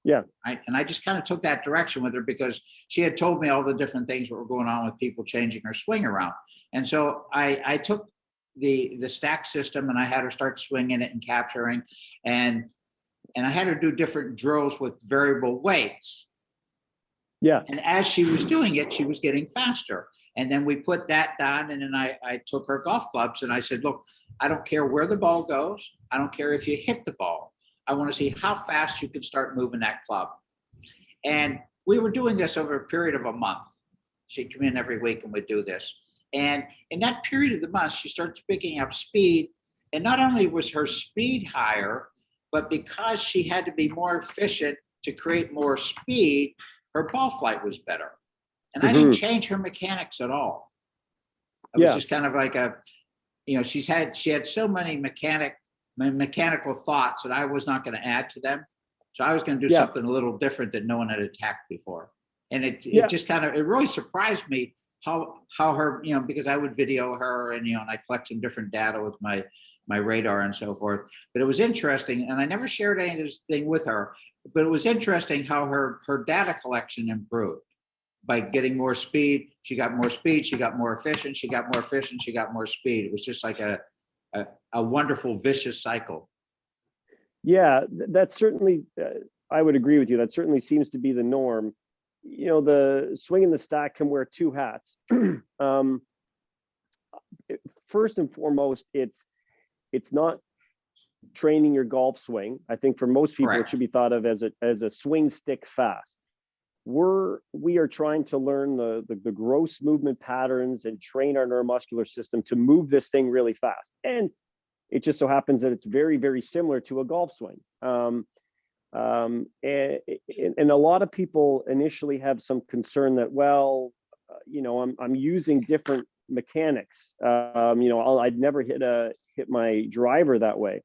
[SPEAKER 2] Yeah.
[SPEAKER 1] Right. And I just kind of took that direction with her because she had told me all the different things that were going on with people changing her swing around. And so I took the stack system and I had her start swinging it and capturing, and I had her do different drills with variable weights.
[SPEAKER 2] Yeah.
[SPEAKER 1] And as she was doing it, she was getting faster. And then we put that down, and then I took her golf clubs and I said, look, I don't care where the ball goes. I don't care if you hit the ball. I want to see how fast you can start moving that club. And we were doing this over a period of a month. She'd come in every week and we'd do this. And in that period of the month, she starts picking up speed. And not only was her speed higher, but because she had to be more efficient to create more speed, her ball flight was better. And I didn't change her mechanics at all. It was just kind of like she had so many mechanical thoughts that I was not going to add to them. So I was going to do something a little different that no one had attacked before. And it just kind of, it really surprised me how her, because I would video her and, and I collect some different data with my radar and so forth. But it was interesting, and I never shared anything with her, but it was interesting how her data collection improved. By getting more speed, she got more speed, she got more efficient, she got more efficient, she got more speed. It was just like a wonderful vicious cycle.
[SPEAKER 2] Yeah, that's certainly, I would agree with you. That certainly seems to be the norm. The swing and the stack can wear two hats. First and foremost, it's not training your golf swing. I think for most people, It should be thought of as a swing stick fast. We are trying to learn the gross movement patterns and train our neuromuscular system to move this thing really fast. And it just so happens that it's very, very similar to a golf swing. And a lot of people initially have some concern that, I'm using different mechanics. I'd never hit my driver that way.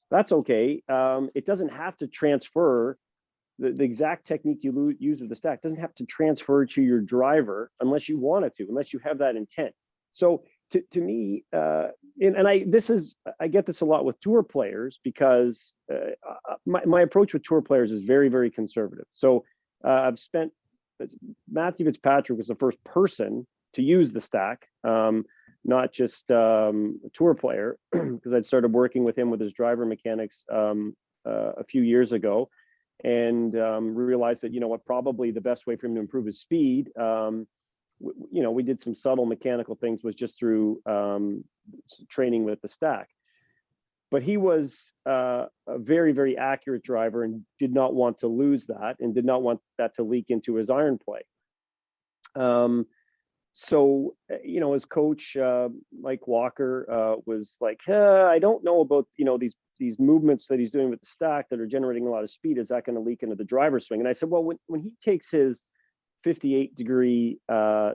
[SPEAKER 2] That's okay. It doesn't have to transfer. The exact technique you use with the stack doesn't have to transfer to your driver unless you want it to, unless you have that intent. So to me, I get this a lot with tour players because my approach with tour players is very, very conservative. So Matthew Fitzpatrick was the first person to use the stack, not just a tour player, because I'd started working with him with his driver mechanics a few years ago. And realized that, probably the best way for him to improve his speed, we did some subtle mechanical things, was just through training with the stack. But he was a very, very accurate driver and did not want to lose that and did not want that to leak into his iron play. So, his coach, Mike Walker, was like, I don't know about, these movements that he's doing with the stack that are generating a lot of speed. Is that going to leak into the driver swing? And I said, well, when he takes his 58-degree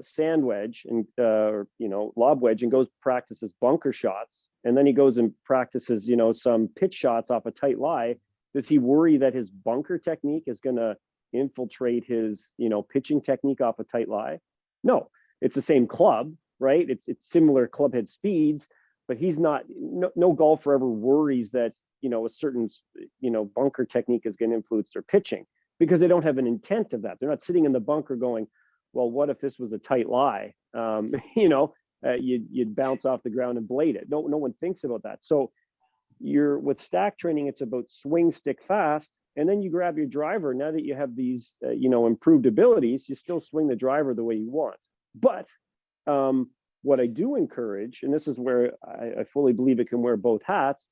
[SPEAKER 2] sand wedge and, lob wedge and goes practices bunker shots, and then he goes and practices, some pitch shots off a tight lie, does he worry that his bunker technique is going to infiltrate his, pitching technique off a tight lie? No. It's the same club, right? It's similar club head speeds, but he's not, no golfer ever worries that, a certain, bunker technique is going to influence their pitching because they don't have an intent of that. They're not sitting in the bunker going, well, what if this was a tight lie? You'd bounce off the ground and blade it. No one thinks about that. So with stack training, it's about swing stick fast. And then you grab your driver. Now that you have these, improved abilities, you still swing the driver the way you want. But what I do encourage, and this is where I fully believe it can wear both hats,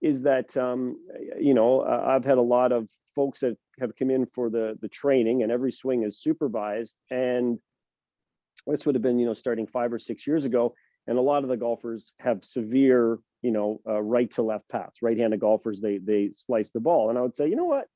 [SPEAKER 2] is that, I've had a lot of folks that have come in for the training, and every swing is supervised. And this would have been, starting 5 or 6 years ago. And a lot of the golfers have severe, right to left paths. Right-handed golfers, they slice the ball. And I would say, you know what?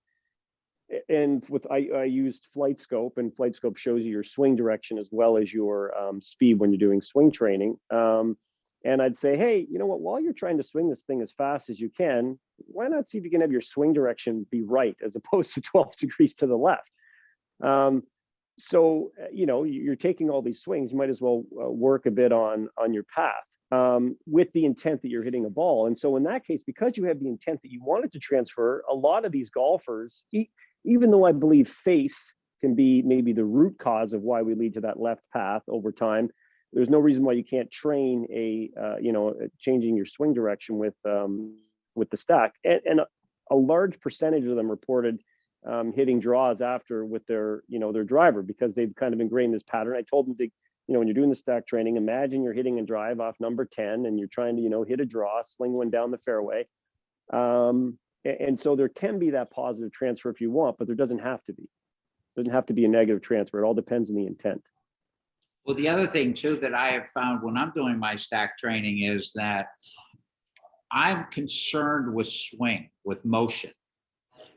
[SPEAKER 2] And I used Flight Scope, and Flight Scope shows you your swing direction as well as your speed when you're doing swing training. And I'd say, hey, you know what? While you're trying to swing this thing as fast as you can, why not see if you can have your swing direction be right as opposed to 12 degrees to the left? So you're taking all these swings. You might as well work a bit on your path with the intent that you're hitting a ball. And so in that case, because you have the intent that you wanted to transfer, a lot of these golfers, even though I believe face can be maybe the root cause of why we lead to that left path over time, there's no reason why you can't train changing your swing direction with the stack. And a large percentage of them reported hitting draws after with their driver, because they've kind of ingrained this pattern. I told them to, when you're doing the stack training, imagine you're hitting a drive off number 10 and you're trying to, hit a draw, sling one down the fairway. And so there can be that positive transfer if you want, but there doesn't have to be. It doesn't have to be a negative transfer. It all depends on the intent.
[SPEAKER 1] Well, the other thing too that I have found when I'm doing my stack training is that I'm concerned with swing, with motion,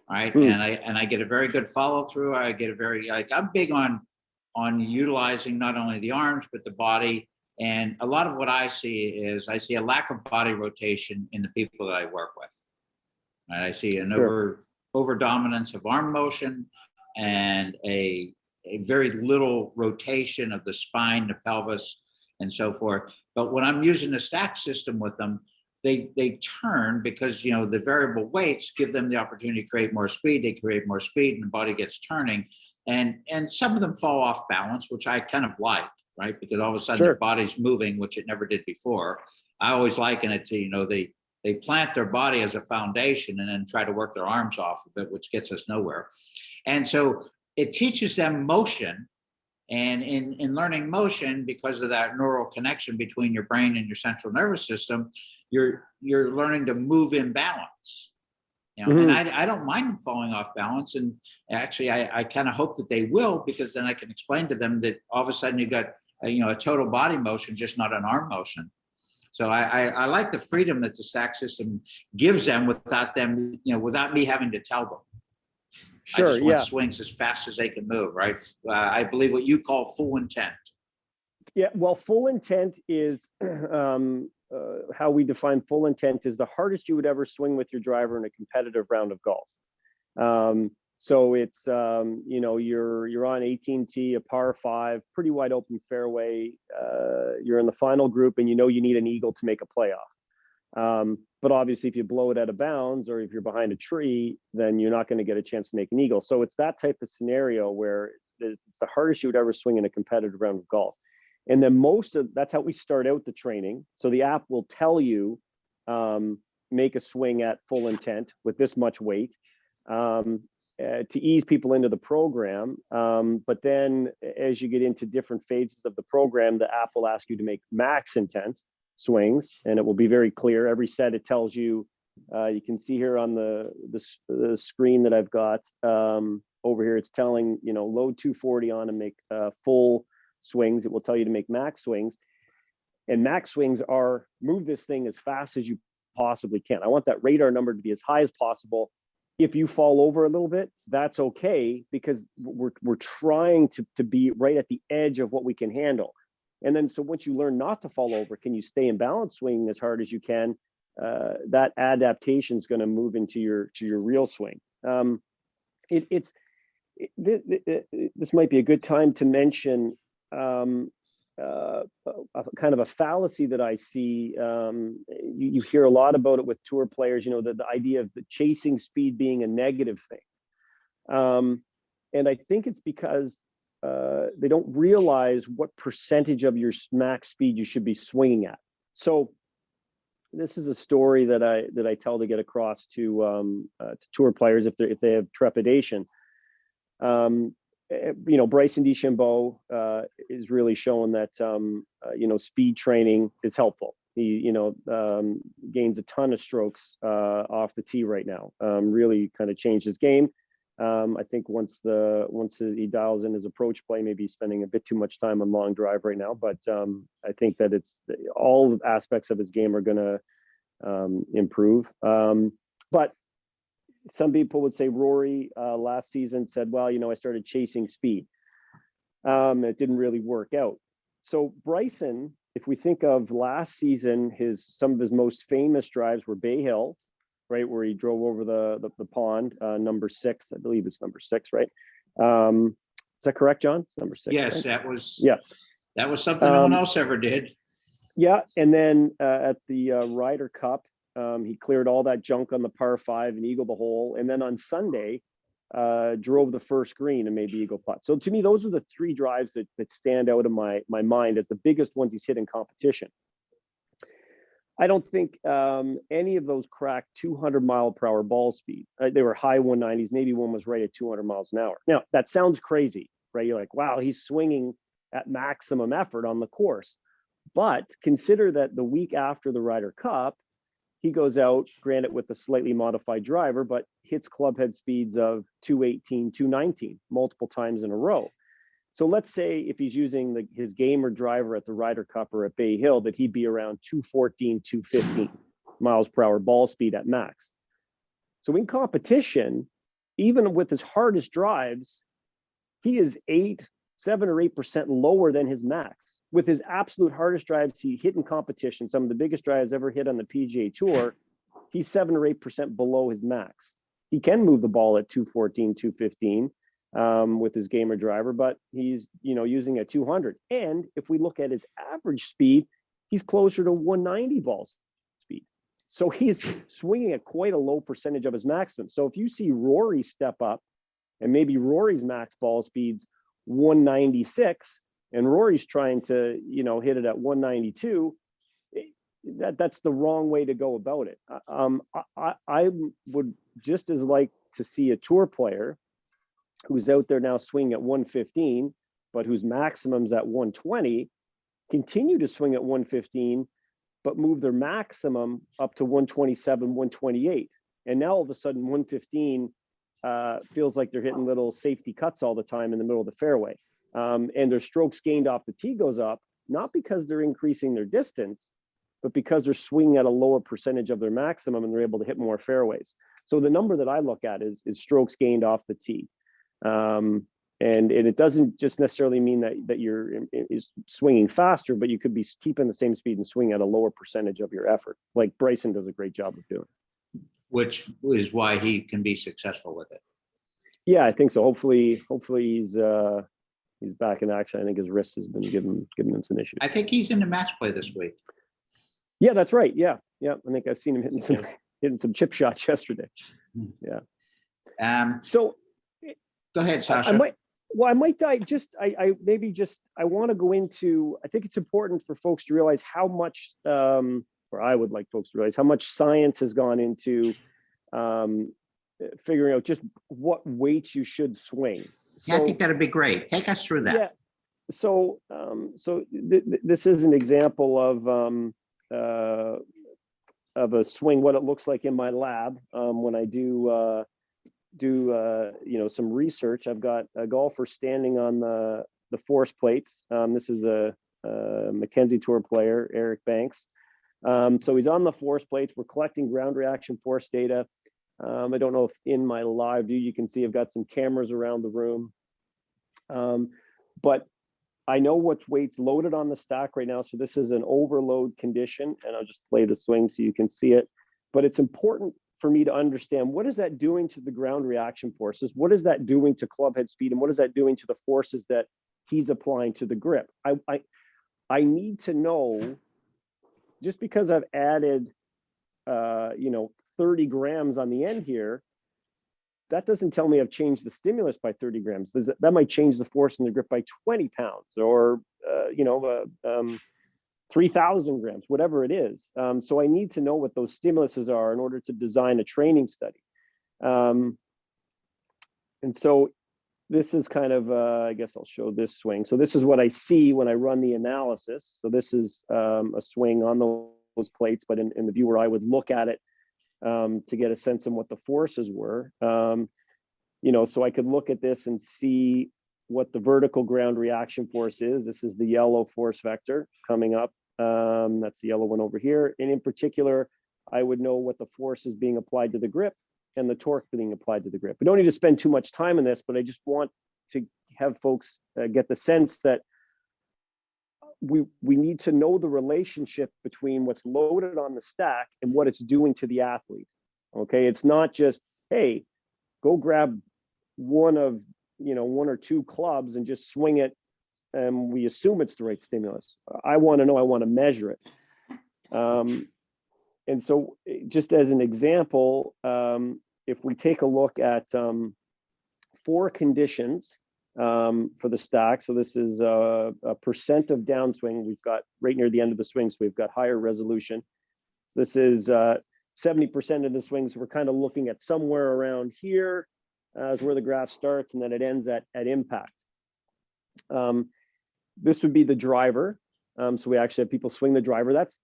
[SPEAKER 1] right? And I get a very good follow through. I get a very I'm big on utilizing not only the arms but the body. And a lot of what I see a lack of body rotation in the people that I work with. Right? I see an over dominance of arm motion and a very little rotation of the spine, the pelvis, and so forth. But when I'm using the stack system with them, they turn because the variable weights give them the opportunity to create more speed. They create more speed, and the body gets turning. And some of them fall off balance, which I kind of like, right? Because all of a sudden their body's moving, which it never did before. I always liken it to they plant their body as a foundation and then try to work their arms off of it, which gets us nowhere. And so it teaches them motion, and in learning motion, because of that neural connection between your brain and your central nervous system, you're learning to move in balance. And I don't mind them falling off balance, and actually I kind of hope that they will, because then I can explain to them that all of a sudden you got a total body motion, just not an arm motion. So I like the freedom that the stack system gives them without me having to tell them. I just want swings as fast as they can move, right? I believe what you call full intent.
[SPEAKER 2] Yeah, well, full intent is how we define full intent is the hardest you would ever swing with your driver in a competitive round of golf. So it's you're on 18T, a par 5, pretty wide open fairway. You're in the final group, and you need an eagle to make a playoff. But obviously, if you blow it out of bounds, or if you're behind a tree, then you're not going to get a chance to make an eagle. So it's that type of scenario where it's the hardest you would ever swing in a competitive round of golf. And then that's how we start out the training. So the app will tell you, make a swing at full intent with this much weight, to ease people into the program. But then as you get into different phases of the program, the app will ask you to make max intent swings, and it will be very clear. Every set, it tells you, you can see here on the screen that I've got over here, it's telling, load 240 on and make full swings. It will tell you to make max swings, and max swings are move this thing as fast as you possibly can. I want that radar number to be as high as possible. If you fall over a little bit, that's okay, because we're trying to be right at the edge of what we can handle. And then, so once you learn not to fall over, can you stay in balance swinging as hard as you can? That adaptation is going to move into your real swing. This might be a good time to mention kind of a fallacy that I see. You hear a lot about it with tour players, the idea of the chasing speed being a negative thing. And I think it's because they don't realize what percentage of your max speed you should be swinging at. So this is a story that I tell to get across to tour players if they have trepidation. Bryson DeChambeau is really showing that speed training is helpful. He gains a ton of strokes off the tee right now. Really kind of changed his game. I think once he dials in his approach play, maybe he's spending a bit too much time on long drive right now. But I think that it's all aspects of his game are going to improve. But some people would say Rory last season said, well, I started chasing speed. It didn't really work out. So Bryson, if we think of last season, some of his most famous drives were Bay Hill, right, where he drove over the pond, number 6, I believe it's number 6, right? Is that correct, John? It's number 6.
[SPEAKER 1] Yes,
[SPEAKER 2] right?
[SPEAKER 1] that was something no one else ever did.
[SPEAKER 2] Yeah, and then at the Ryder Cup, he cleared all that junk on the par 5 and eagled the hole, and then on Sunday, drove the first green and made the eagle putt. So to me, those are the 3 drives that stand out in my mind as the biggest ones he's hit in competition. I don't think any of those cracked 200-mile-per-hour ball speed. They were high 190s. Maybe one was right at 200 miles an hour. Now, that sounds crazy, right? You're like, wow, he's swinging at maximum effort on the course. But consider that the week after the Ryder Cup, he goes out, granted with a slightly modified driver, but hits club head speeds of 218, 219 multiple times in a row. So let's say if he's using his gamer driver at the Ryder Cup or at Bay Hill, that he'd be around 214, 215 miles per hour ball speed at max. So in competition, even with his hardest drives, he is 7 or 8% lower than his max. With his absolute hardest drives he hit in competition, some of the biggest drives ever hit on the PGA Tour, he's 7 or 8% below his max. He can move the ball at 214, 215 with his gamer driver, but he's using at 200. And if we look at his average speed, he's closer to 190 ball speed. So he's swinging at quite a low percentage of his maximum. So if you see Rory step up, and maybe Rory's max ball speed's 196, and Rory's trying to, hit it at 192, that's the wrong way to go about it. I would just as like to see a tour player who's out there now swinging at 115, but whose maximum's at 120, continue to swing at 115, but move their maximum up to 127, 128. And now all of a sudden 115 feels like they're hitting little safety cuts all the time in the middle of the fairway. And their strokes gained off the tee goes up, not because they're increasing their distance, but because they're swinging at a lower percentage of their maximum and they're able to hit more fairways. So the number that I look at is strokes gained off the tee. And it doesn't just necessarily mean that you're swinging faster, but you could be keeping the same speed and swinging at a lower percentage of your effort, like Bryson does a great job of doing.
[SPEAKER 1] Which is why he can be successful with it.
[SPEAKER 2] Yeah, I think so. Hopefully he's back in action. I think his wrist has been giving him some issues.
[SPEAKER 1] I think he's in the match play this week.
[SPEAKER 2] Yeah, that's right. Yeah. I think I've seen him hitting some chip shots yesterday.
[SPEAKER 1] Yeah.
[SPEAKER 2] So
[SPEAKER 1] go ahead, Sasha.
[SPEAKER 2] I might I want to go into, I think it's important for folks to realize how much, or I would like folks to realize how much science has gone into figuring out just what weights you should swing.
[SPEAKER 1] Yeah, I think that'd be great. Take us through that.
[SPEAKER 2] Yeah. So, this is an example of a swing, what it looks like in my lab when I do some research. I've got a golfer standing on the force plates. This is a McKenzie Tour player, Eric Banks. So he's on the force plates. We're collecting ground reaction force data. I don't know if in my live view you can see I've got some cameras around the room. But I know what weight's loaded on the stack right now. So this is an overload condition, and I'll just play the swing so you can see it. But it's important for me to understand, what is that doing to the ground reaction forces? What is that doing to club head speed? And what is that doing to the forces that he's applying to the grip? I need to know, just because I've added 30 grams on the end here, that doesn't tell me I've changed the stimulus by 30 grams. That might change the force in the grip by 20 pounds or 3,000 grams, whatever it is. So I need to know what those stimuluses are in order to design a training study. And so this is kind of, I guess I'll show this swing. So this is what I see when I run the analysis. So this is a swing on those plates, but in the view where I would look at it to get a sense of what the forces were. So I could look at this and see what the vertical ground reaction force is. This is the yellow force vector coming up. That's the yellow one over here. And in particular, I would know what the force is being applied to the grip and the torque being applied to the grip. We don't need to spend too much time on this, but I just want to have folks get the sense that we need to know the relationship between what's loaded on the stack and what it's doing to the athlete. Okay, it's not just, hey, go grab one or two clubs and just swing it, and we assume it's the right stimulus. I want to know, I want to measure it. And so just as an example, if we take a look at 4 conditions for the stack, so this is a percent of downswing. We've got right near the end of the swing, so we've got higher resolution. This is 70% of the swings. We're kind of looking at somewhere around here is where the graph starts, and then it ends at impact. This would be the driver. So we actually have people swing the driver. That's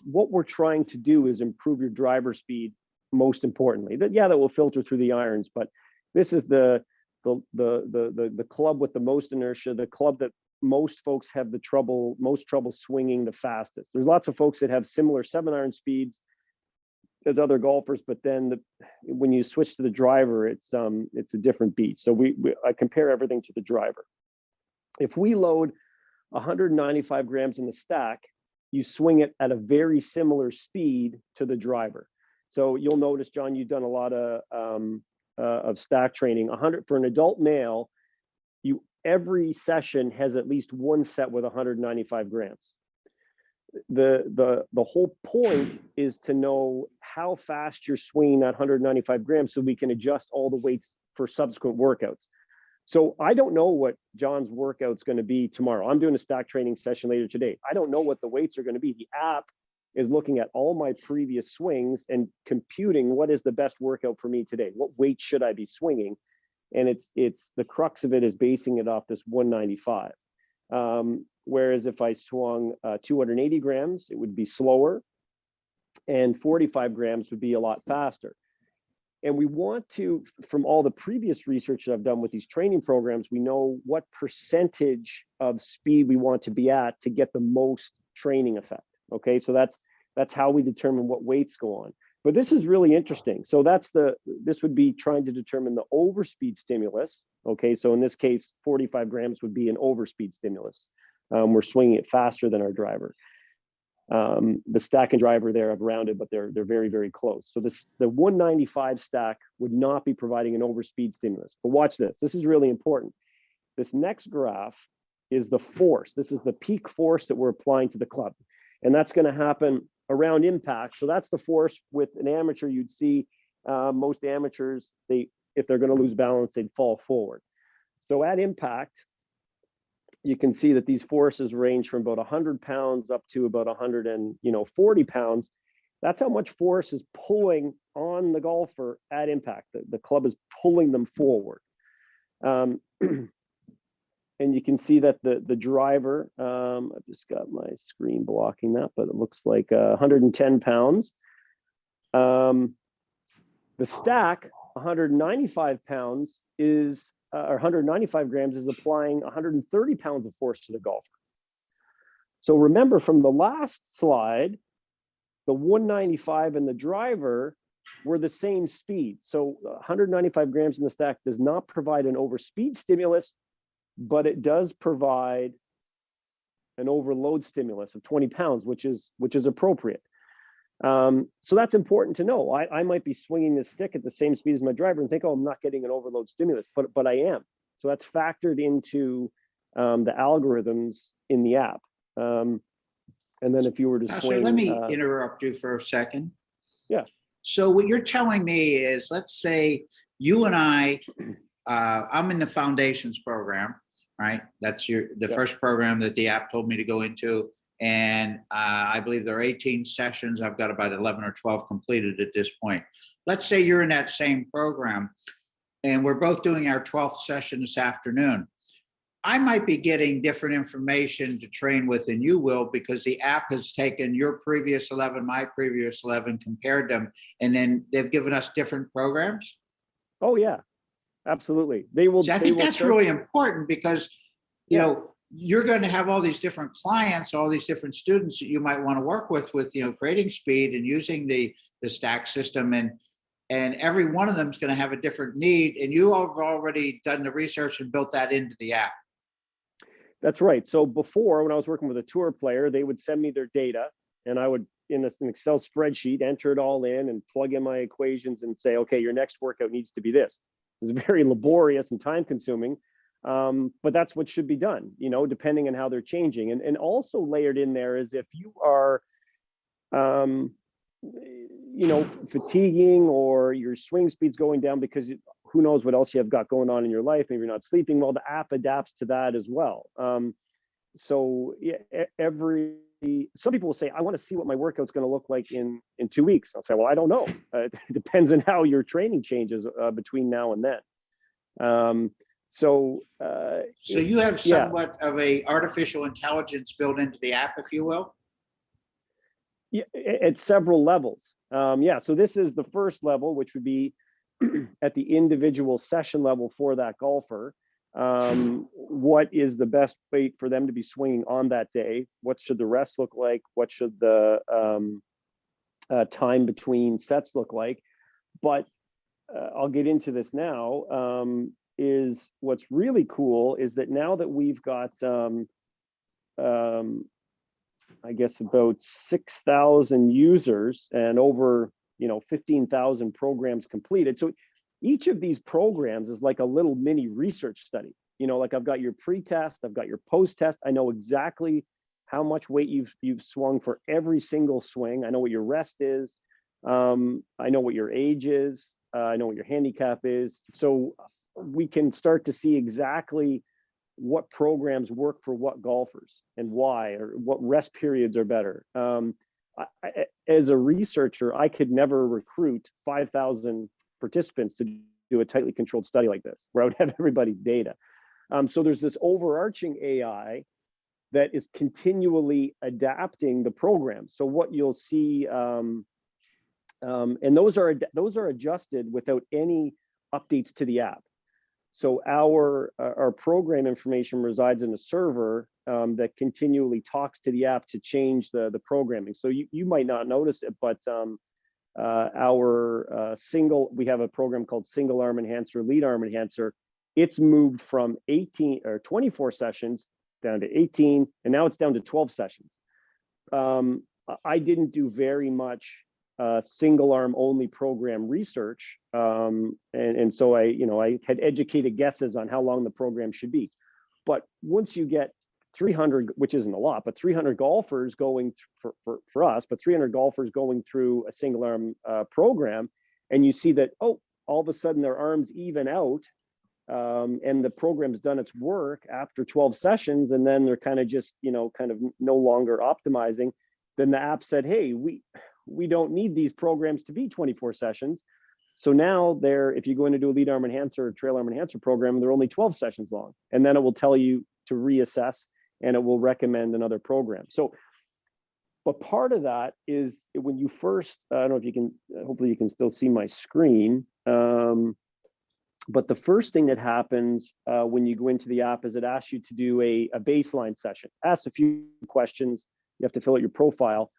[SPEAKER 2] what we're trying to do, is improve your driver speed. Most importantly, that will filter through the irons, but this is the club with the most inertia, the club that most folks have most trouble swinging the fastest. There's lots of folks that have similar 7-iron speeds as other golfers, but then when you switch to the driver, it's a different beat. So I compare everything to the driver. If we load 195 grams in the stack, you swing it at a very similar speed to the driver. So you'll notice, John, you've done a lot of stack training. 100 for an adult male, every session has at least one set with 195 grams. The whole point is to know how fast you're swinging that 195 grams, so we can adjust all the weights for subsequent workouts. So I don't know what John's workout's going to be tomorrow. I'm doing a stack training session later today. I don't know what the weights are going to be. The app is looking at all my previous swings and computing what is the best workout for me today. What weight should I be swinging? And it's the crux of it is basing it off this 195. Whereas if I swung 280 grams, it would be slower, and 45 grams would be a lot faster. And we want to, from all the previous research that I've done with these training programs, we know what percentage of speed we want to be at to get the most training effect. Okay, so that's how we determine what weights go on. But this is really interesting. So this would be trying to determine the overspeed stimulus. Okay, so in this case, 45 grams would be an overspeed stimulus. We're swinging it faster than our driver. The stack and driver there I've rounded, but they're very, very close. So the 195 stack would not be providing an overspeed stimulus. But watch this. This is really important. This next graph is the force. This is the peak force that we're applying to the club. And that's going to happen around impact. So that's the force with an amateur. You'd see most amateurs, if they're going to lose balance, they'd fall forward. So at impact, you can see that these forces range from about 100 pounds up to about 140 pounds. That's how much force is pulling on the golfer at impact. The club is pulling them forward. And you can see that the driver, I've just got my screen blocking that, but it looks like 110 pounds. The stack, 195 pounds or 195 grams is applying 130 pounds of force to the golfer. So remember from the last slide, the 195 and the driver were the same speed. So 195 grams in the stack does not provide an overspeed stimulus, but it does provide an overload stimulus of 20 pounds, which is appropriate. So that's important to know. I might be swinging this stick at the same speed as my driver and think, oh, I'm not getting an overload stimulus, but I am. So that's factored into the algorithms in the app. And then if you were to swing,
[SPEAKER 1] let me interrupt you for a second.
[SPEAKER 2] Yeah.
[SPEAKER 1] So what you're telling me is, let's say you and I'm in the foundations program, right? That's the first program that the app told me to go into. And I believe there are 18 sessions. I've got about 11 or 12 completed at this point. Let's say you're in that same program and we're both doing our 12th session this afternoon. I might be getting different information to train with than you will, because the app has taken your previous 11, my previous 11, compared them, and then they've given us different programs.
[SPEAKER 2] Oh yeah, absolutely. They will.
[SPEAKER 1] So I think that's really important, because you know, you're going to have all these different clients, all these different students that you might want to work with, creating speed and using the stack system, and every one of them is going to have a different need. And you have already done the research and built that into the app.
[SPEAKER 2] That's right. So before, when I was working with a tour player, they would send me their data, and I would, in an Excel spreadsheet, enter it all in and plug in my equations and say, okay, your next workout needs to be this. It was very laborious and time consuming, but that's what should be done, depending on how they're changing. And also layered in there is if you are, fatiguing, or your swing speed's going down because who knows what else you have got going on in your life, maybe you're not sleeping well, the app adapts to that as well. So yeah, some people will say, I want to see what my workout's going to look like in 2 weeks. I'll say, well, I don't know. It depends on how your training changes between now and then. So
[SPEAKER 1] you have somewhat of a artificial intelligence built into the app, if you will.
[SPEAKER 2] Yeah, at several levels. So this is the first level, which would be at the individual session level for that golfer. What is the best weight for them to be swinging on that day? What should the rest look like? What should the time between sets look like? But I'll get into this now. Is what's really cool is that now that we've got I guess about 6,000 users and over 15,000 programs completed. So each of these programs is like a little mini research study. Like I've got your pre-test, I've got your post-test. I know exactly how much weight you've swung for every single swing. I know what your rest is. I know what your age is. I know what your handicap is. So we can start to see exactly what programs work for what golfers and why, or what rest periods are better. As a researcher, I could never recruit 5,000 participants to do a tightly controlled study like this, where I would have everybody's data. So there's this overarching AI that is continually adapting the program. So what you'll see, and those are adjusted without any updates to the app. So our program information resides in a server that continually talks to the app to change the programming. So you might not notice it, but we have a program called Single Arm Enhancer, Lead Arm Enhancer. It's moved from 18 or 24 sessions down to 18, and now it's down to 12 sessions. I didn't do very much single arm only program research. And so I had educated guesses on how long the program should be. But once you get 300, which isn't a lot, but 300 golfers going for us, but 300 golfers going through a single arm program, and you see that, all of a sudden their arms even out, and the program's done its work after 12 sessions, and then they're kind of just, kind of no longer optimizing, then the app said, hey, we don't need these programs to be 24 sessions. So now if you go in to do a lead arm enhancer or trail arm enhancer program, they're only 12 sessions long. And then it will tell you to reassess, and it will recommend another program. So, but part of that is when you first, I don't know if you can, hopefully you can still see my screen. But the first thing that happens when you go into the app is it asks you to do a baseline session. Asks a few questions. You have to fill out your profile.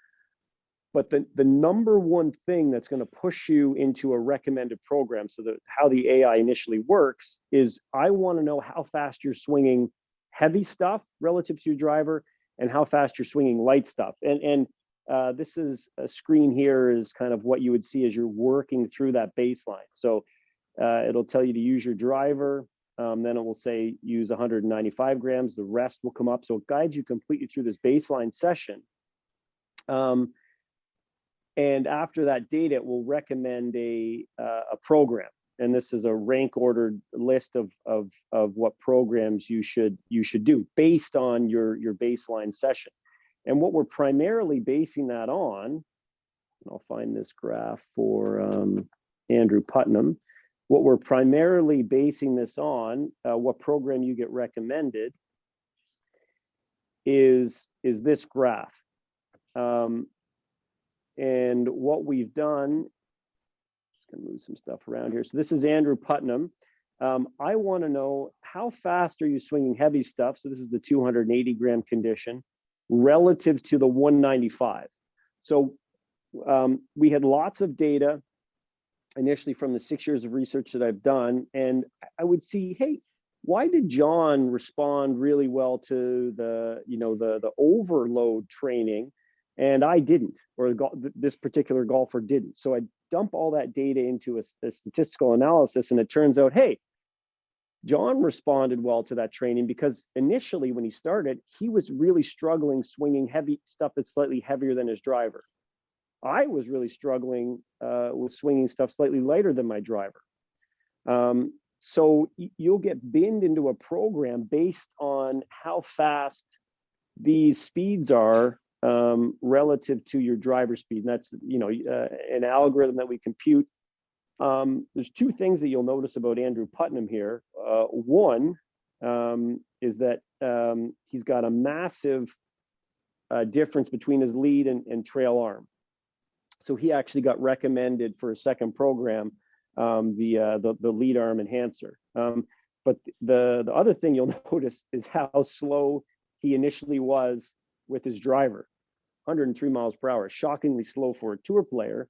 [SPEAKER 2] But the number one thing that's going to push you into a recommended program, so that how the AI initially works, is I want to know how fast you're swinging heavy stuff relative to your driver and how fast you're swinging light stuff. And this is a screen here is kind of what you would see as you're working through that baseline. So it'll tell you to use your driver. Then it will say use 195 grams. The rest will come up. So it guides you completely through this baseline session. And after that data, it will recommend a program. And this is a rank ordered list of what programs you should do based on your baseline session. And what we're primarily basing that on, and I'll find this graph for Andrew Putnam. What we're primarily basing this on, what program you get recommended, is this graph. And what we've done, just gonna move some stuff around here. So this is Andrew Putnam. I want to know, how fast are you swinging heavy stuff? So this is the 280 gram condition relative to the 195. So we had lots of data initially from the 6 years of research that I've done, and I would see, hey, why did John respond really well to the overload training, and I didn't, or this particular golfer didn't? So I dump all that data into a statistical analysis, and it turns out, hey, John responded well to that training because initially when he started, he was really struggling swinging heavy stuff that's slightly heavier than his driver. I was really struggling with swinging stuff slightly lighter than my driver. So you'll get binned into a program based on how fast these speeds are relative to your driver speed. And that's, an algorithm that we compute. There's two things that you'll notice about Andrew Putnam here. One is that he's got a massive difference between his lead and trail arm. So he actually got recommended for a second program, the lead arm enhancer. But the other thing you'll notice is how slow he initially was with his driver, 103 miles per hour, shockingly slow for a tour player.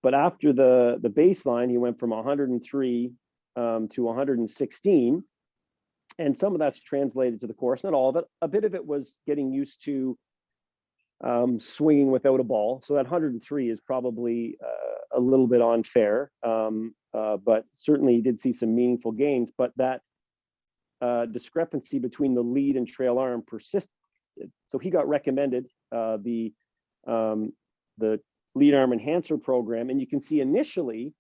[SPEAKER 2] But after the baseline, he went from 103 to 116. And some of that's translated to the course, not all of it. A bit of it was getting used to swinging without a ball. So that 103 is probably a little bit unfair, but certainly he did see some meaningful gains. But that discrepancy between the lead and trail arm persisted. So he got recommended the lead arm enhancer program, and you can see initially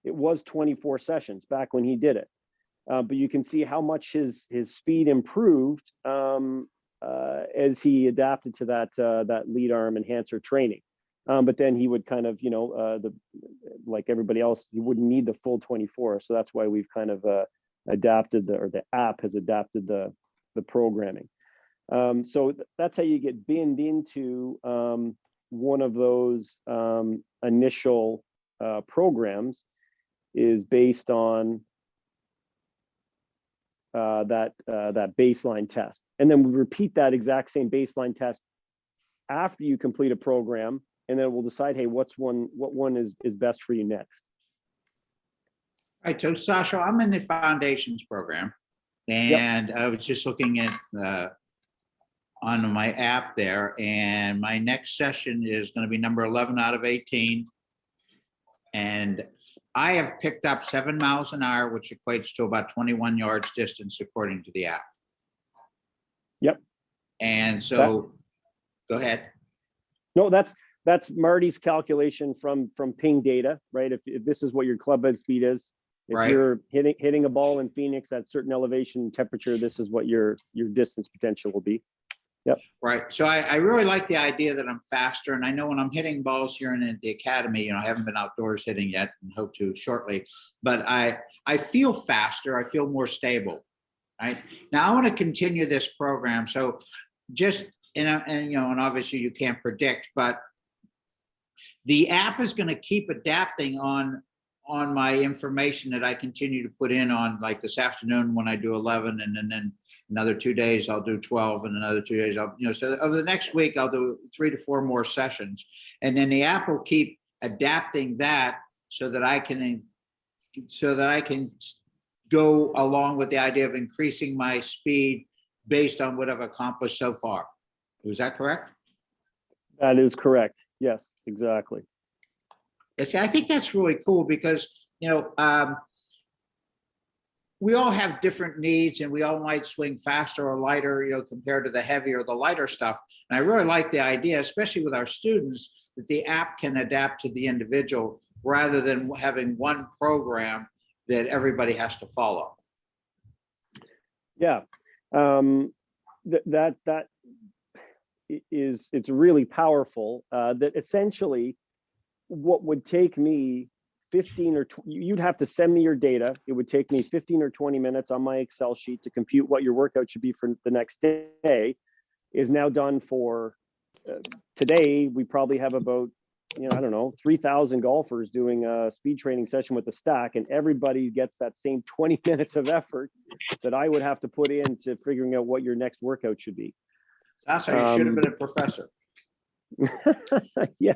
[SPEAKER 2] it was 24 sessions back when he did it, but you can see how much his speed improved as he adapted to that lead arm enhancer training. But then he would kind of, like everybody else, he wouldn't need the full 24. So that's why we've kind of adapted the app has adapted the programming. So that's how you get binned into one of those initial programs, is based on that baseline test. And then we repeat that exact same baseline test after you complete a program, and then we'll decide, hey, what one is best for you next.
[SPEAKER 1] All right, so Sasha, I'm in the foundations program, and I was just looking at on my app there, and my next session is going to be number 11 out of 18. And I have picked up 7 miles an hour, which equates to about 21 yards distance according to the app.
[SPEAKER 2] Yep.
[SPEAKER 1] And so, go ahead.
[SPEAKER 2] No, that's Marty's calculation from ping data, right? If this is what your club head speed is, if you're hitting a ball in Phoenix at certain elevation and temperature, this is what your distance potential will be. Yep. Right.
[SPEAKER 1] So I really like the idea that I'm faster. And I know when I'm hitting balls here at the academy, I haven't been outdoors hitting yet and hope to shortly, but I feel faster. I feel more stable. Right. Now I want to continue this program. So just, and obviously you can't predict, but the app is going to keep adapting on my information that I continue to put in on, like this afternoon when I do 11, and then another 2 days I'll do 12, and another 2 days so over the next week I'll do 3 to 4 more sessions, and then the app will keep adapting that so that I can go along with the idea of increasing my speed based on what I've accomplished so far. Was that correct?
[SPEAKER 2] That is correct. Yes, exactly.
[SPEAKER 1] Yes, I think that's really cool because, we all have different needs, and we all might swing faster or lighter, compared to the heavier or the lighter stuff. And I really like the idea, especially with our students, that the app can adapt to the individual rather than having one program that everybody has to follow.
[SPEAKER 2] Yeah, it's really powerful. That essentially, what would take me 15 or 20, you'd have to send me your data. It would take me 15 or 20 minutes on my Excel sheet to compute what your workout should be for the next day, is now done for today. We probably have about I don't know, 3,000 golfers doing a speed training session with the stack, and everybody gets that same 20 minutes of effort that I would have to put into figuring out what your next workout should be.
[SPEAKER 1] Sasha, you should have been a professor.
[SPEAKER 2] Yeah.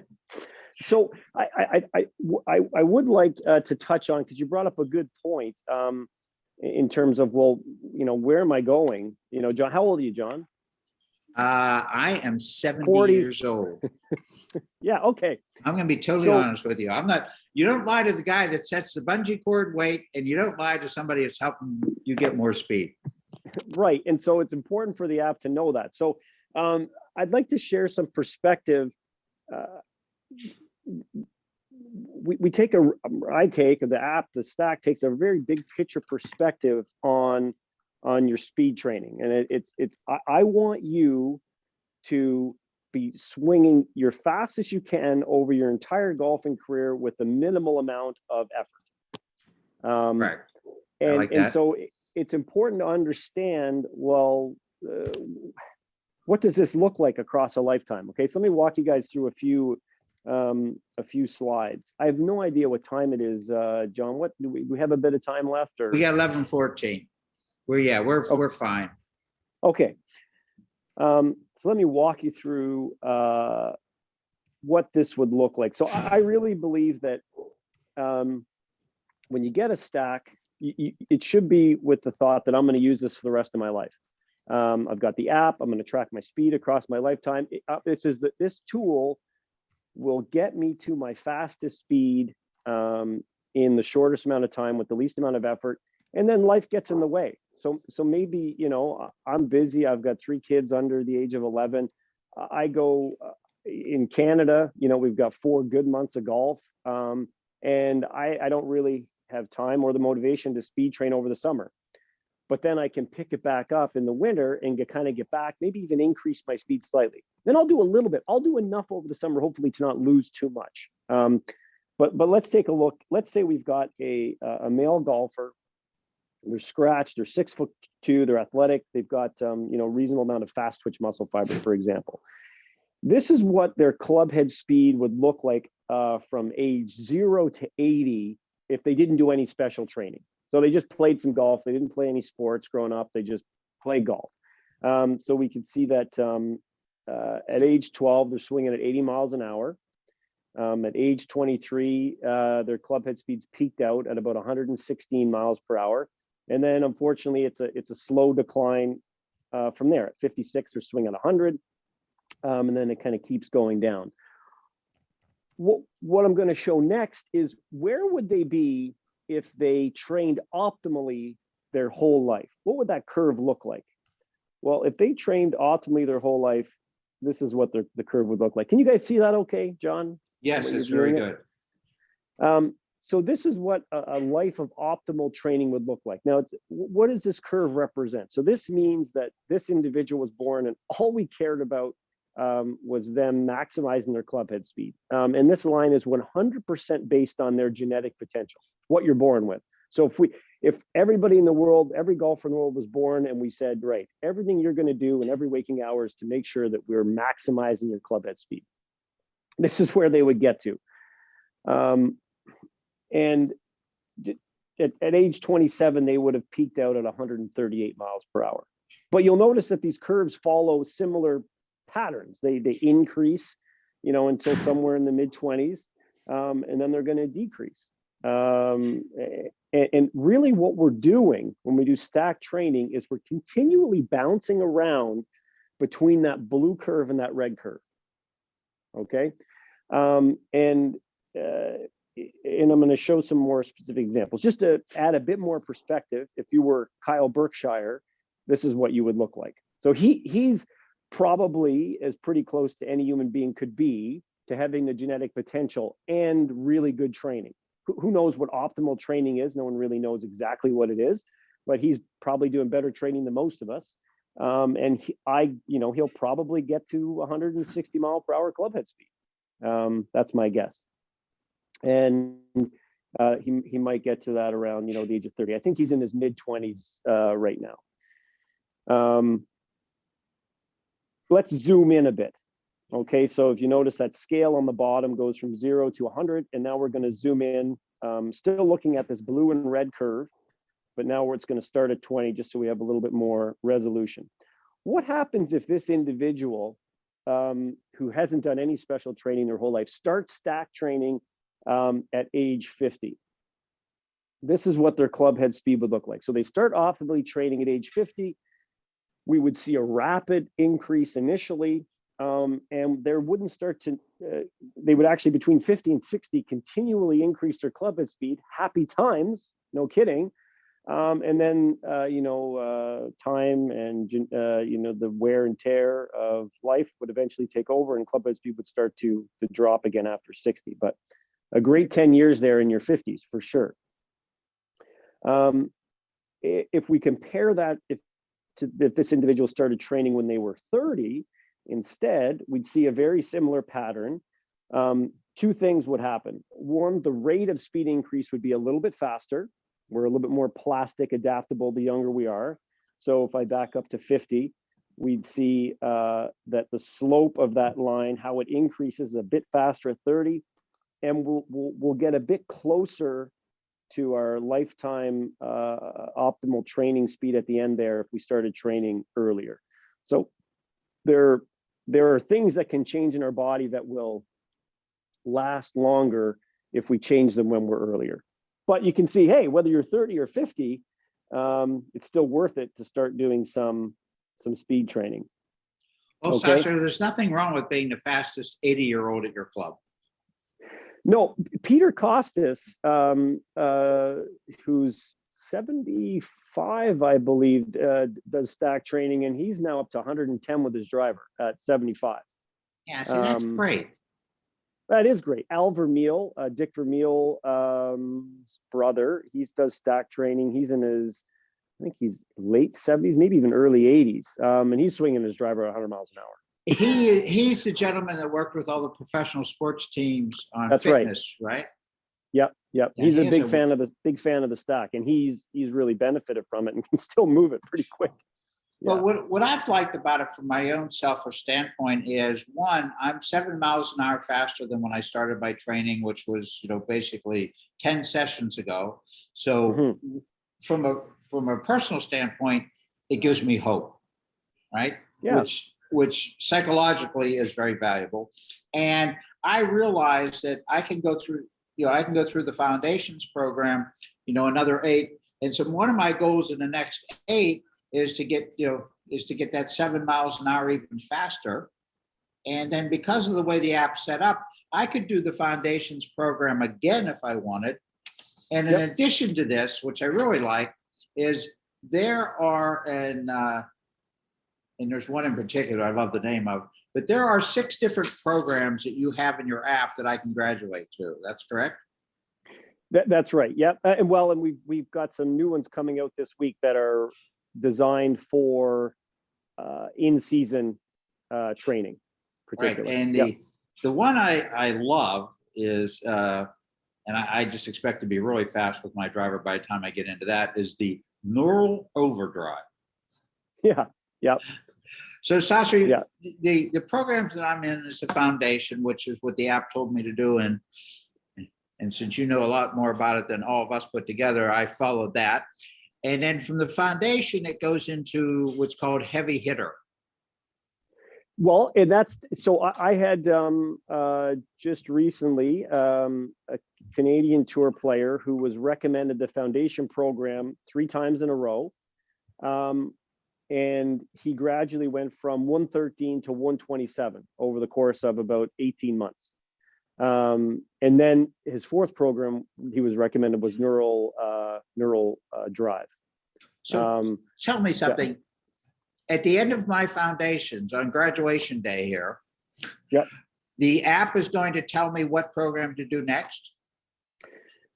[SPEAKER 2] So I would like to touch on, because you brought up a good point in terms of, well, where am I going? John, how old are you, John?
[SPEAKER 1] I am 70
[SPEAKER 2] 40
[SPEAKER 1] years old.
[SPEAKER 2] Yeah. Okay.
[SPEAKER 1] I'm going to be totally honest with you. You don't lie to the guy that sets the bungee cord weight, and you don't lie to somebody that's helping you get more speed. Right.
[SPEAKER 2] And so it's important for the app to know that. So I'd like to share some perspective. The stack takes a very big picture perspective on your speed training. And I want you to be swinging your fastest you can over your entire golfing career with a minimal amount of effort.
[SPEAKER 1] Right.
[SPEAKER 2] And so it's important to understand, well, what does this look like across a lifetime? Okay, so let me walk you guys through a few slides. I have no idea what time it is, John. What do we have a bit of time left? Or
[SPEAKER 1] we got 11:14. We're fine.
[SPEAKER 2] Okay. So let me walk you through what this would look like. So I really believe that when you get a stack, it should be with the thought that I'm going to use this for the rest of my life. I've got the app. I'm going to track my speed across my lifetime. This tool will get me to my fastest speed in the shortest amount of time with the least amount of effort. And then life gets in the way. So maybe, I'm busy. I've got 3 kids under the age of 11. I go in Canada, we've got 4 good months of golf. And I don't really have time or the motivation to speed train over the summer. But then I can pick it back up in the winter and get back, maybe even increase my speed slightly. Then I'll do a little bit. I'll do enough over the summer, hopefully, to not lose too much. But let's take a look. Let's say we've got a male golfer. They're scratched, they're 6'2", they're athletic, they've got reasonable amount of fast twitch muscle fiber, for example. This is what their club head speed would look like from age 0 to 80 if they didn't do any special training. So they just played some golf, they didn't play any sports growing up, they just played golf. So we can see that at age 12, they're swinging at 80 miles an hour. At age 23, their club head speeds peaked out at about 116 miles per hour. And then, unfortunately, it's a slow decline from there. At 56, they're swinging at 100, and then it kind of keeps going down. What I'm going to show next is where would they be if they trained optimally their whole life? What would that curve look like? Well, if they trained optimally their whole life, this is what the curve would look like. Can you guys see that okay, John?
[SPEAKER 1] Yes, it's very good.
[SPEAKER 2] So this is what a life of optimal training would look like. Now, what does this curve represent? So this means that this individual was born and all we cared about was them maximizing their club head speed. And this line is 100% based on their genetic potential, what you're born with. So if everybody in the world, every golfer in the world was born and we said, right, everything you're going to do in every waking hour is to make sure that we're maximizing your club head speed. This is where they would get to. And at age 27, they would have peaked out at 138 miles per hour. But you'll notice that these curves follow similar patterns. They increase, until somewhere in the mid 20s, and then they're going to decrease. And really what we're doing when we do stack training is we're continually bouncing around between that blue curve and that red curve. Okay. And I'm going to show some more specific examples just to add a bit more perspective. If you were Kyle Berkshire, this is what you would look like. So he's probably as pretty close to any human being could be to having the genetic potential and really good training. Who knows what optimal training is? No one really knows exactly what it is, but he's probably doing better training than most of us. And he'll probably get to 160 mile per hour club head speed. That's my guess. And he might get to that around, the age of 30. I think he's in his mid 20s right now. Let's zoom in a bit. Okay, so if you notice that scale on the bottom goes from 0 to 100, and now we're going to zoom in, still looking at this blue and red curve, but now it's going to start at 20 just so we have a little bit more resolution. What happens if this individual who hasn't done any special training their whole life starts stack training at age 50? This is what their club head speed would look like. So they start optimally training at age 50. We would see a rapid increase initially, and there wouldn't start to, they would actually between 50 and 60 continually increase their club head speed. Happy times, no kidding. And then, time and, the wear and tear of life would eventually take over, and club head speed would start to drop again after 60. But a great 10 years there in your 50s for sure. If we compare that, if this individual started training when they were 30, instead, we'd see a very similar pattern. Two things would happen. One, the rate of speed increase would be a little bit faster. We're a little bit more plastic adaptable the younger we are. So if I back up to 50, we'd see that the slope of that line, how it increases a bit faster at 30, and we'll get a bit closer to our lifetime optimal training speed at the end there if we started training earlier. So there are things that can change in our body that will last longer if we change them when we're earlier. But you can see, hey, whether you're 30 or 50, it's still worth it to start doing some speed training.
[SPEAKER 1] Well,
[SPEAKER 2] Okay?
[SPEAKER 1] Sasha, there's nothing wrong with being the fastest 80-year-old at your club.
[SPEAKER 2] No, Peter Costas, who's 75, I believe, does stack training, and he's now up to 110 with his driver at 75.
[SPEAKER 1] Yeah, see, that's great.
[SPEAKER 2] That is great. Al Vermeil, Dick Vermeil's brother, he does stack training. He's in his, I think he's late 70s, maybe even early 80s, and he's swinging his driver 100 miles an hour.
[SPEAKER 1] He's the gentleman that worked with all the professional sports teams on
[SPEAKER 2] That's
[SPEAKER 1] fitness, right?
[SPEAKER 2] Yep.
[SPEAKER 1] Yeah,
[SPEAKER 2] He's a big fan of the stack, and he's really benefited from it and can still move it pretty quick.
[SPEAKER 1] Yeah. Well, what I've liked about it from my own selfish standpoint is, one, I'm 7 miles an hour faster than when I started my training, which was, basically 10 sessions ago. So from a personal standpoint, it gives me hope, right?
[SPEAKER 2] Yeah.
[SPEAKER 1] Which psychologically is very valuable. And I realize that I can go through, the foundations program, another 8. And so one of my goals in the next 8 is to get that 7 miles an hour even faster. And then because of the way the app's set up, I could do the foundations program again if I wanted. And in addition to this, which I really like, is there are, and there's one in particular I love the name of, but there are 6 different programs that you have in your app that I can graduate to. That's correct?
[SPEAKER 2] That's right. Yep. And we've got some new ones coming out this week that are designed for in-season training, particularly.
[SPEAKER 1] Right. And the one I love is, and I just expect to be really fast with my driver by the time I get into that, is the neural overdrive.
[SPEAKER 2] Yeah. Yep.
[SPEAKER 1] So Sasha, the programs that I'm in is the foundation, which is what the app told me to do. And since you know a lot more about it than all of us put together, I followed that. And then from the foundation, it goes into what's called heavy hitter.
[SPEAKER 2] Well, and I had just recently a Canadian tour player who was recommended the foundation program 3 times in a row. And he gradually went from 113 to 127 over the course of about 18 months. And then his 4th program he was recommended was neural drive.
[SPEAKER 1] So tell me something. At the end of my foundations on graduation day here, the app is going to tell me what program to do next?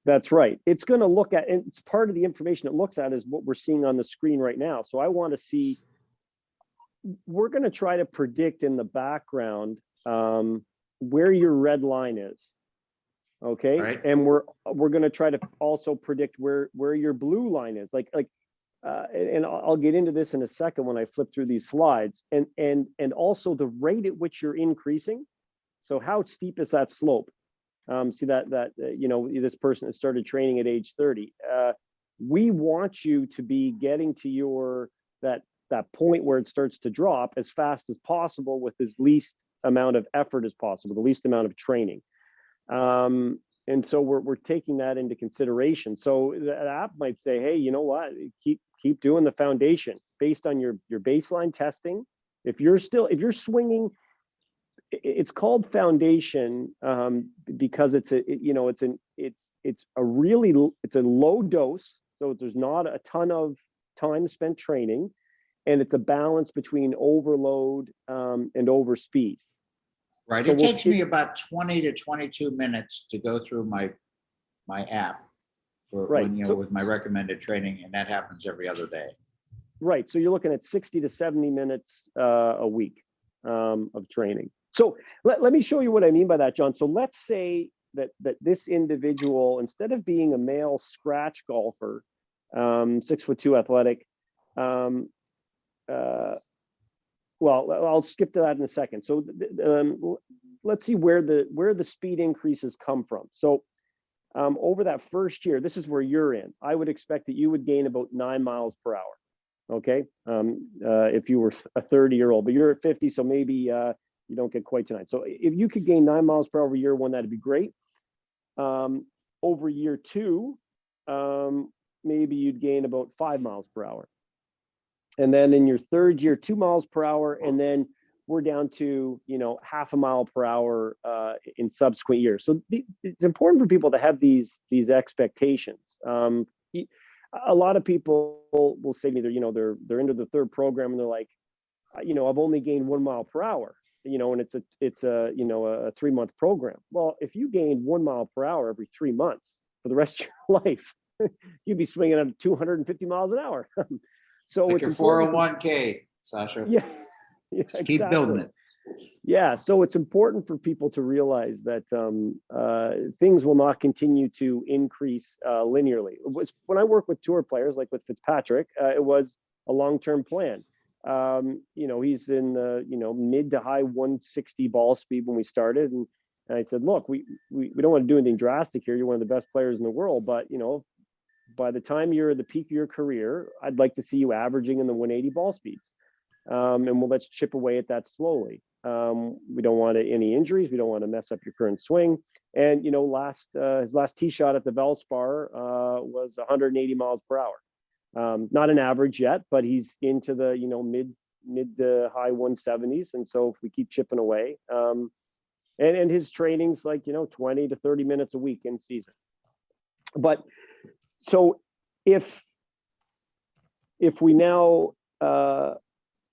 [SPEAKER 2] That's right. It's going to look at, and it's part of the information it looks at is what we're seeing on the screen right now. So I want to see, we're going to try to predict in the background where your red line is. Okay.
[SPEAKER 1] Right.
[SPEAKER 2] And we're going to try to also predict where your blue line is. Like and I'll get into this in a second when I flip through these slides, and also the rate at which you're increasing. So how steep is that slope? See that you know, this person that started training at age 30. We want you to be getting to your that point where it starts to drop as fast as possible with as least amount of effort as possible, the least amount of training. And so we're taking that into consideration. So the app might say, hey, you know what, keep doing the foundation based on your baseline testing. If you're swinging, it's called foundation because it's a low dose, so there's not a ton of time spent training, and it's a balance between overload and overspeed.
[SPEAKER 1] Right. It takes me about 20 to 22 minutes to go through my app for when, you know, with my recommended training, and that happens every other day. Right.
[SPEAKER 2] So you're looking at 60 to 70 minutes a week of training. So let me show you what I mean by that, John. So let's say that this individual, instead of being a male scratch golfer, 6'2" athletic, well, I'll skip to that in a second. So let's see where the speed increases come from. So over that first year, this is where you're in. I would expect that you would gain about 9 miles per hour. Okay, if you were a 30-year-old, but you're at 50, so maybe you don't get quite to 9. So if you could gain 9 miles per hour over year one, that'd be great. Over year two, maybe you'd gain about 5 miles per hour. And then in your third year, 2 miles per hour, and then we're down to, you know, half a mile per hour in subsequent years. So it's important for people to have these expectations. A lot of people will say to me, you know, they're into the third program and they're like, you know, I've only gained 1 mile per hour, you know, and it's a you know, a 3-month program. Well, if you gain 1 mile per hour every 3 months for the rest of your life, you'd be swinging at 250 miles an hour. So
[SPEAKER 1] like
[SPEAKER 2] it's
[SPEAKER 1] your 401k, Sasha.
[SPEAKER 2] Yeah,
[SPEAKER 1] just exactly. Keep building it.
[SPEAKER 2] Yeah, so it's important for people to realize that things will not continue to increase linearly. When I work with tour players, like with Fitzpatrick, it was a long-term plan. You know, he's in the, you know, mid to high 160 ball speed when we started, and I said, look, we don't want to do anything drastic here. You're one of the best players in the world, but you know, by the time you're at the peak of your career, I'd like to see you averaging in the 180 ball speeds. And let's chip away at that slowly. We don't want any injuries. We don't want to mess up your current swing. And, you know, his last tee shot at the Valspar was 180 miles per hour. Not an average yet, but he's into the, you know, mid to high 170s. And so if we keep chipping away, and his training's like, you know, 20 to 30 minutes a week in season. But so if we now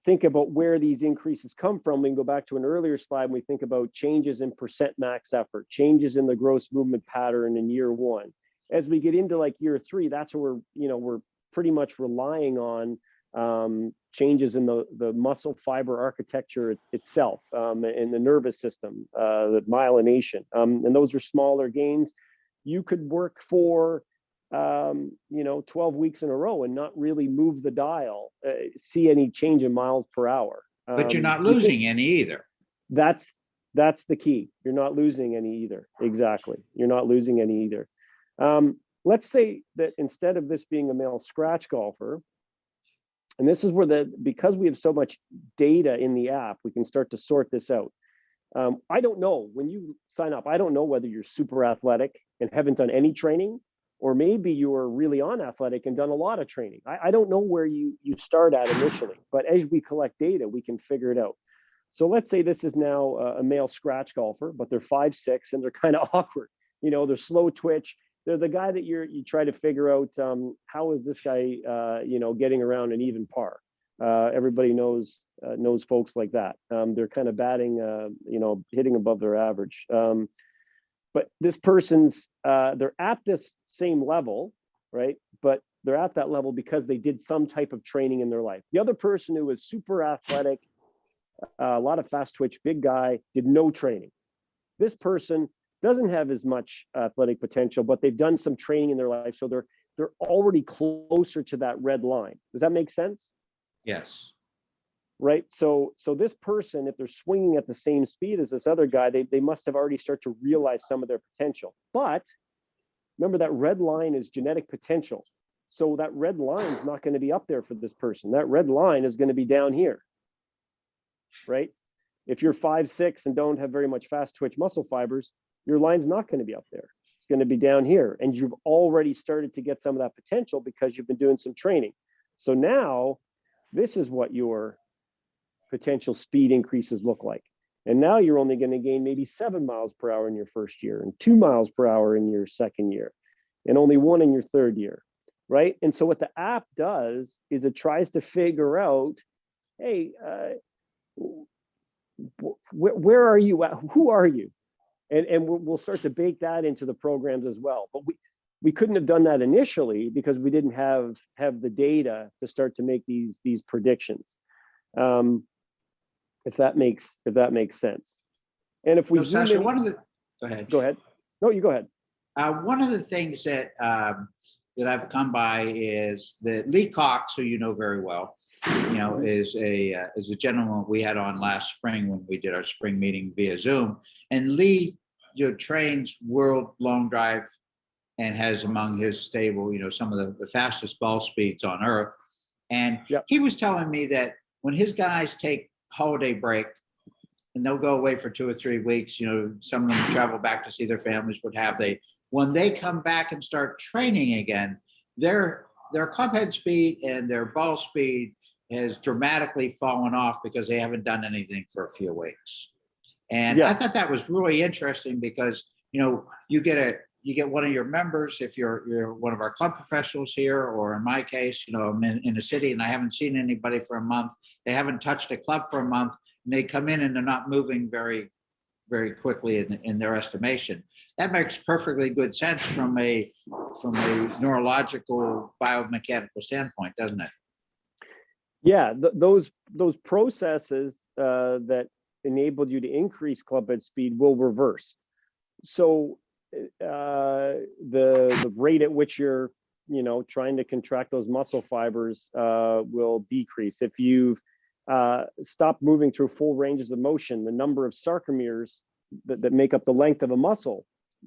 [SPEAKER 2] think about where these increases come from, we can go back to an earlier slide and we think about changes in percent max effort, changes in the gross movement pattern in year one. As we get into like year three, that's where we're pretty much relying on changes in the muscle fiber architecture itself, and the nervous system, the myelination, and those are smaller gains. You could work for 12 weeks in a row and not really move the dial, see any change in miles per hour.
[SPEAKER 1] But you're not losing any either.
[SPEAKER 2] That's the key. You're not losing any either. Exactly. You're not losing any either. Let's say that instead of this being a male scratch golfer, and this is where because we have so much data in the app, we can start to sort this out. I don't know, when you sign up, I don't know whether you're super athletic and haven't done any training, or maybe you are really athletic and done a lot of training. I don't know where you start at initially, but as we collect data, we can figure it out. So let's say this is now a male scratch golfer, but they're 5'6" and they're kind of awkward. You know, they're slow twitch. They're the guy that you try to figure out, how is this guy, getting around an even par. Everybody knows folks like that. They're kind of batting, hitting above their average. But this person's, they're at this same level, right? But they're at that level because they did some type of training in their life. The other person who was super athletic, a lot of fast twitch, big guy, did no training. This person doesn't have as much athletic potential, but they've done some training in their life. So they're already closer to that red line. Does that make sense?
[SPEAKER 1] Yes.
[SPEAKER 2] Right. So this person, if they're swinging at the same speed as this other guy, they must have already started to realize some of their potential. But remember, that red line is genetic potential. So that red line is not going to be up there for this person. That red line is going to be down here. Right. If you're 5'6" and don't have very much fast twitch muscle fibers, your line's not going to be up there. It's going to be down here. And you've already started to get some of that potential because you've been doing some training. So now this is what your potential speed increases look like. And now you're only going to gain maybe 7 miles per hour in your first year, and 2 miles per hour in your second year, and only 1 in your third year, right? And so what the app does is it tries to figure out, hey, where are you at? Who are you? And we'll start to bake that into the programs as well. But we couldn't have done that initially because we didn't have the data to start to make these predictions. If that makes sense. And if we
[SPEAKER 1] So,
[SPEAKER 2] zoom
[SPEAKER 1] Sasha,
[SPEAKER 2] in,
[SPEAKER 1] go ahead.
[SPEAKER 2] No, you go ahead.
[SPEAKER 1] One of the things that I've come by is that Lee Cox, who you know very well, is a gentleman we had on last spring when we did our spring meeting via Zoom. And Lee, trains World Long Drive and has among his stable, some of the fastest ball speeds on earth. And he was telling me that when his guys take holiday break and they'll go away for 2 or 3 weeks, some of them travel back to see their families, when they come back and start training again, their club head speed and their ball speed has dramatically fallen off because they haven't done anything for a few weeks. And I thought that was really interesting because, you get one of your members, if you're one of our club professionals here, or in my case, I'm in a city and I haven't seen anybody for a month. They haven't touched a club for a month, and they come in and they're not moving very, very quickly in their estimation. That makes perfectly good sense from a neurological biomechanical standpoint, doesn't it?
[SPEAKER 2] Yeah, those processes that enabled you to increase club head speed will reverse. So the rate at which you're trying to contract those muscle fibers will decrease. If you've stopped moving through full ranges of motion, the number of sarcomeres that make up the length of a muscle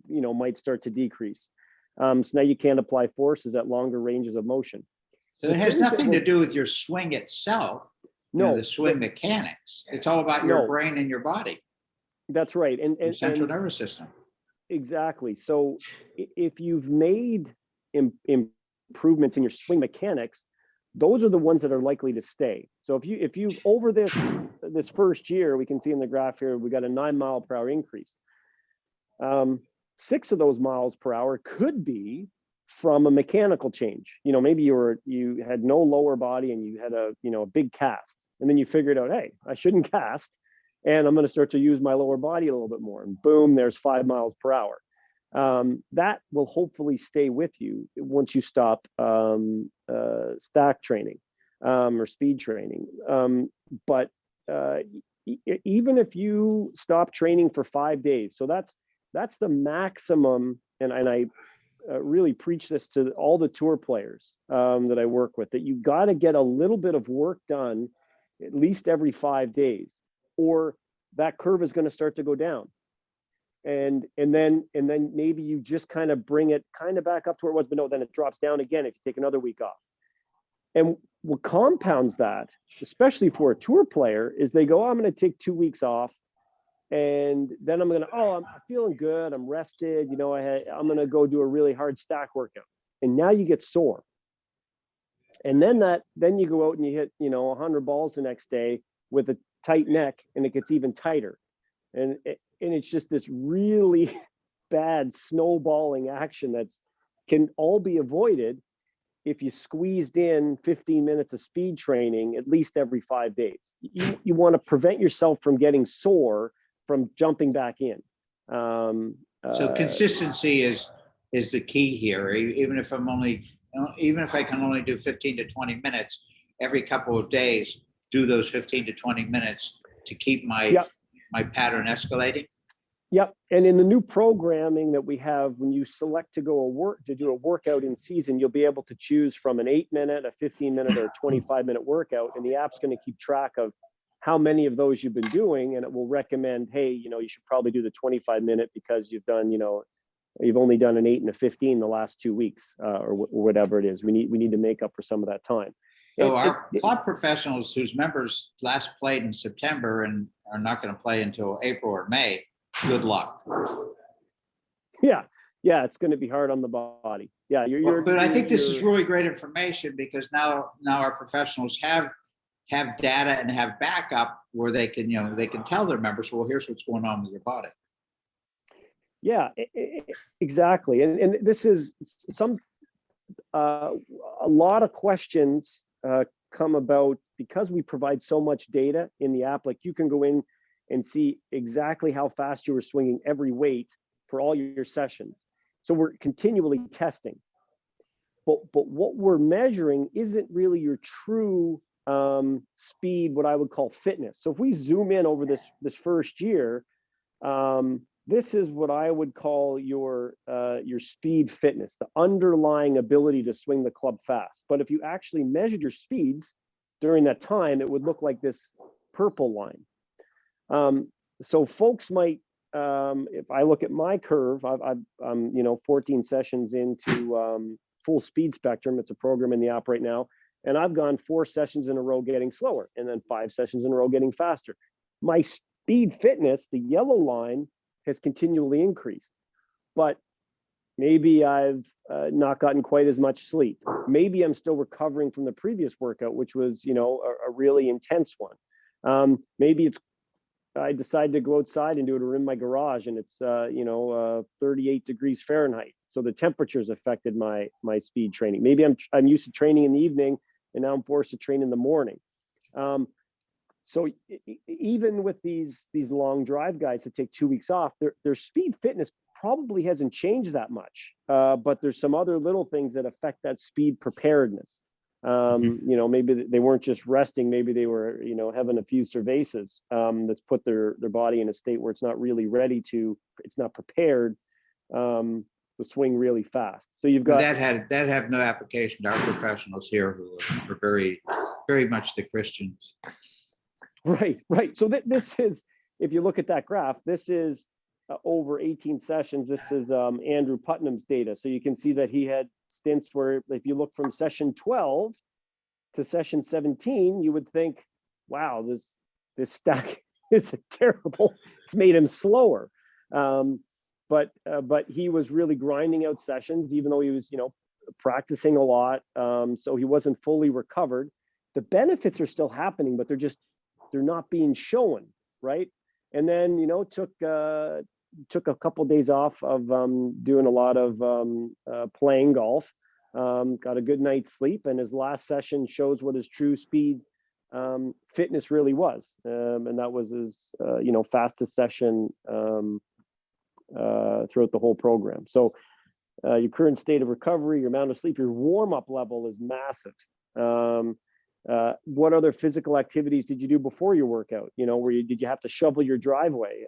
[SPEAKER 2] might start to decrease. So now you can't apply forces at longer ranges of motion.
[SPEAKER 1] So it has nothing to do with your swing itself, the swing mechanics. It's all about your brain and your body.
[SPEAKER 2] That's right. And
[SPEAKER 1] central nervous system.
[SPEAKER 2] Exactly. So if you've made improvements in your swing mechanics, those are the ones that are likely to stay. So if you over this first year, we can see in the graph here, we got a 9 mile per hour increase. 6 of those miles per hour could be from a mechanical change. Maybe you had no lower body and you had a big cast, and then you figured out, hey, I shouldn't cast, and I'm going to start to use my lower body a little bit more. And boom, there's 5 miles per hour. That will hopefully stay with you once you stop stack training or speed training. But even if you stop training for 5 days, so that's the maximum. And I really preach this to all the tour players that I work with, that you got to get a little bit of work done at least every 5 days, or that curve is going to start to go down. And then maybe you just kind of bring it kind of back up to where it was, but no, then it drops down again if you take another week off. And what compounds that, especially for a tour player, is they go, I'm going to take 2 weeks off, and then I'm feeling good, I'm rested, I'm going to go do a really hard stack workout, and now you get sore. And then you go out and you hit 100 balls the next day with a tight neck, and it gets even tighter, and it's just this really bad snowballing action that can all be avoided if you squeezed in 15 minutes of speed training at least every 5 days. You want to prevent yourself from getting sore from jumping back in.
[SPEAKER 1] So consistency is the key here. Even if I can only do 15 to 20 minutes every couple of days, do those 15 to 20 minutes to keep my pattern escalating.
[SPEAKER 2] Yep. And in the new programming that we have, when you select to do a workout in season, you'll be able to choose from an 8-minute, a 15-minute, or a 25-minute workout. And the app's going to keep track of how many of those you've been doing. And it will recommend, hey, you should probably do the 25-minute because you've done, you've only done an 8 and a 15 the last 2 weeks, or whatever it is. We need to make up for some of that time.
[SPEAKER 1] So our club professionals whose members last played in September and are not going to play until April or May, good luck.
[SPEAKER 2] Yeah, it's going to be hard on the body. Yeah,
[SPEAKER 1] but I think this is really great information, because now our professionals have data and have backup where they can tell their members, well, here's what's going on with your body.
[SPEAKER 2] Yeah, exactly. And this is a lot of questions come about because we provide so much data in the app. Like, you can go in and see exactly how fast you were swinging every weight for all your sessions. So we're continually testing. But what we're measuring isn't really your true speed, what I would call fitness. So if we zoom in over this first year, this is what I would call your speed fitness, the underlying ability to swing the club fast. But if you actually measured your speeds during that time, it would look like this purple line. So folks might, if I look at my curve, I'm 14 sessions into full speed spectrum. It's a program in the app right now, and I've gone 4 sessions in a row getting slower, and then 5 sessions in a row getting faster. My speed fitness, the yellow line, has continually increased, but maybe I've not gotten quite as much sleep. Maybe I'm still recovering from the previous workout, which was, a really intense one. Maybe I decided to go outside and do it in my garage, and it's 38 degrees Fahrenheit. So the temperature's affected my speed training. Maybe I'm used to training in the evening, and now I'm forced to train in the morning. So even with these long drive guys that take 2 weeks off, their speed fitness probably hasn't changed that much. But there's some other little things that affect that speed preparedness. Maybe they weren't just resting. Maybe they were, having a few cervezas that's put their body in a state where it's not really ready it's not prepared to swing really fast. So you've got
[SPEAKER 1] that have no application to our professionals here, who are very, very much the Christians.
[SPEAKER 2] Right. So this is, if you look at that graph, this is over 18 sessions. This is Andrew Putnam's data. So you can see that he had stints where, if you look from session 12 to session 17, you would think, wow, this stack is terrible. It's made him slower. But he was really grinding out sessions, even though he was, practicing a lot. So he wasn't fully recovered. The benefits are still happening, but they're not being shown, right? And then, took a couple days off of doing a lot of playing golf, got a good night's sleep, and his last session shows what his true speed fitness really was. And that was his, fastest session throughout the whole program. So your current state of recovery, your amount of sleep, your warm-up level is massive. What other physical activities did you do before your workout? Did you have to shovel your driveway?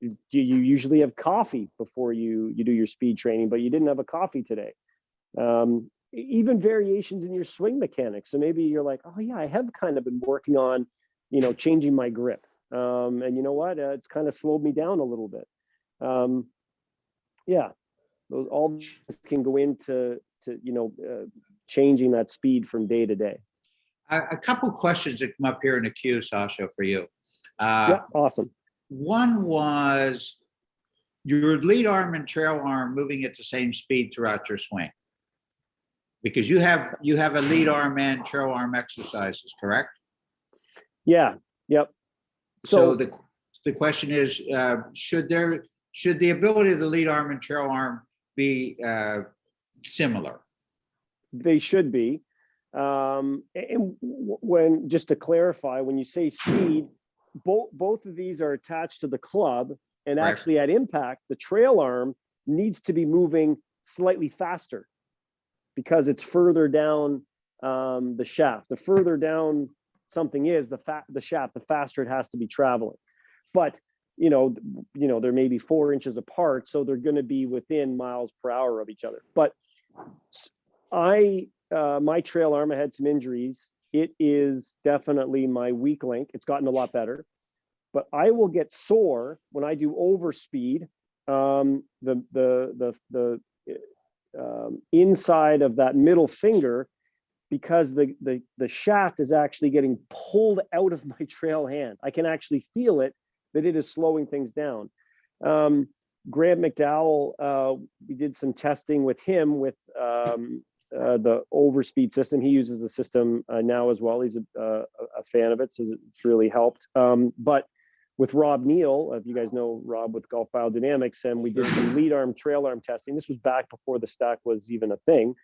[SPEAKER 2] Do you usually have coffee before you do your speed training, but you didn't have a coffee today? Even variations in your swing mechanics. So maybe you're like, oh yeah, I have kind of been working on, changing my grip. And you know what? It's kind of slowed me down a little bit. Those all can go into changing that speed from day to day.
[SPEAKER 1] A couple of questions that come up here in the queue, Sasha, for you.
[SPEAKER 2] Yeah, awesome.
[SPEAKER 1] One was your lead arm and trail arm moving at the same speed throughout your swing, because you have a lead arm and trail arm exercises, correct?
[SPEAKER 2] Yeah. Yep.
[SPEAKER 1] So the question is, should the ability of the lead arm and trail arm be similar?
[SPEAKER 2] They should be. And when, just to clarify, when you say speed, both of these are attached to the club, and
[SPEAKER 1] Right.
[SPEAKER 2] Actually at impact, the trail arm needs to be moving slightly faster because it's further down the shaft. The further down something is, the shaft, the faster it has to be traveling. But they're maybe 4 inches apart, so they're going to be within miles per hour of each other. But my trail arm, I had some injuries. It is definitely my weak link. It's gotten a lot better, but I will get sore when I do overspeed. The inside of that middle finger, because the shaft is actually getting pulled out of my trail hand. I can actually feel it, that it is slowing things down. Graham McDowell, we did some testing with him with the overspeed system. He uses the system now as well. He's a fan of it, so it's really helped. But with Rob Neal, if you guys know Rob with Golf Biodynamics, and we did some lead arm, trail arm testing. This was back before the stack was even a thing.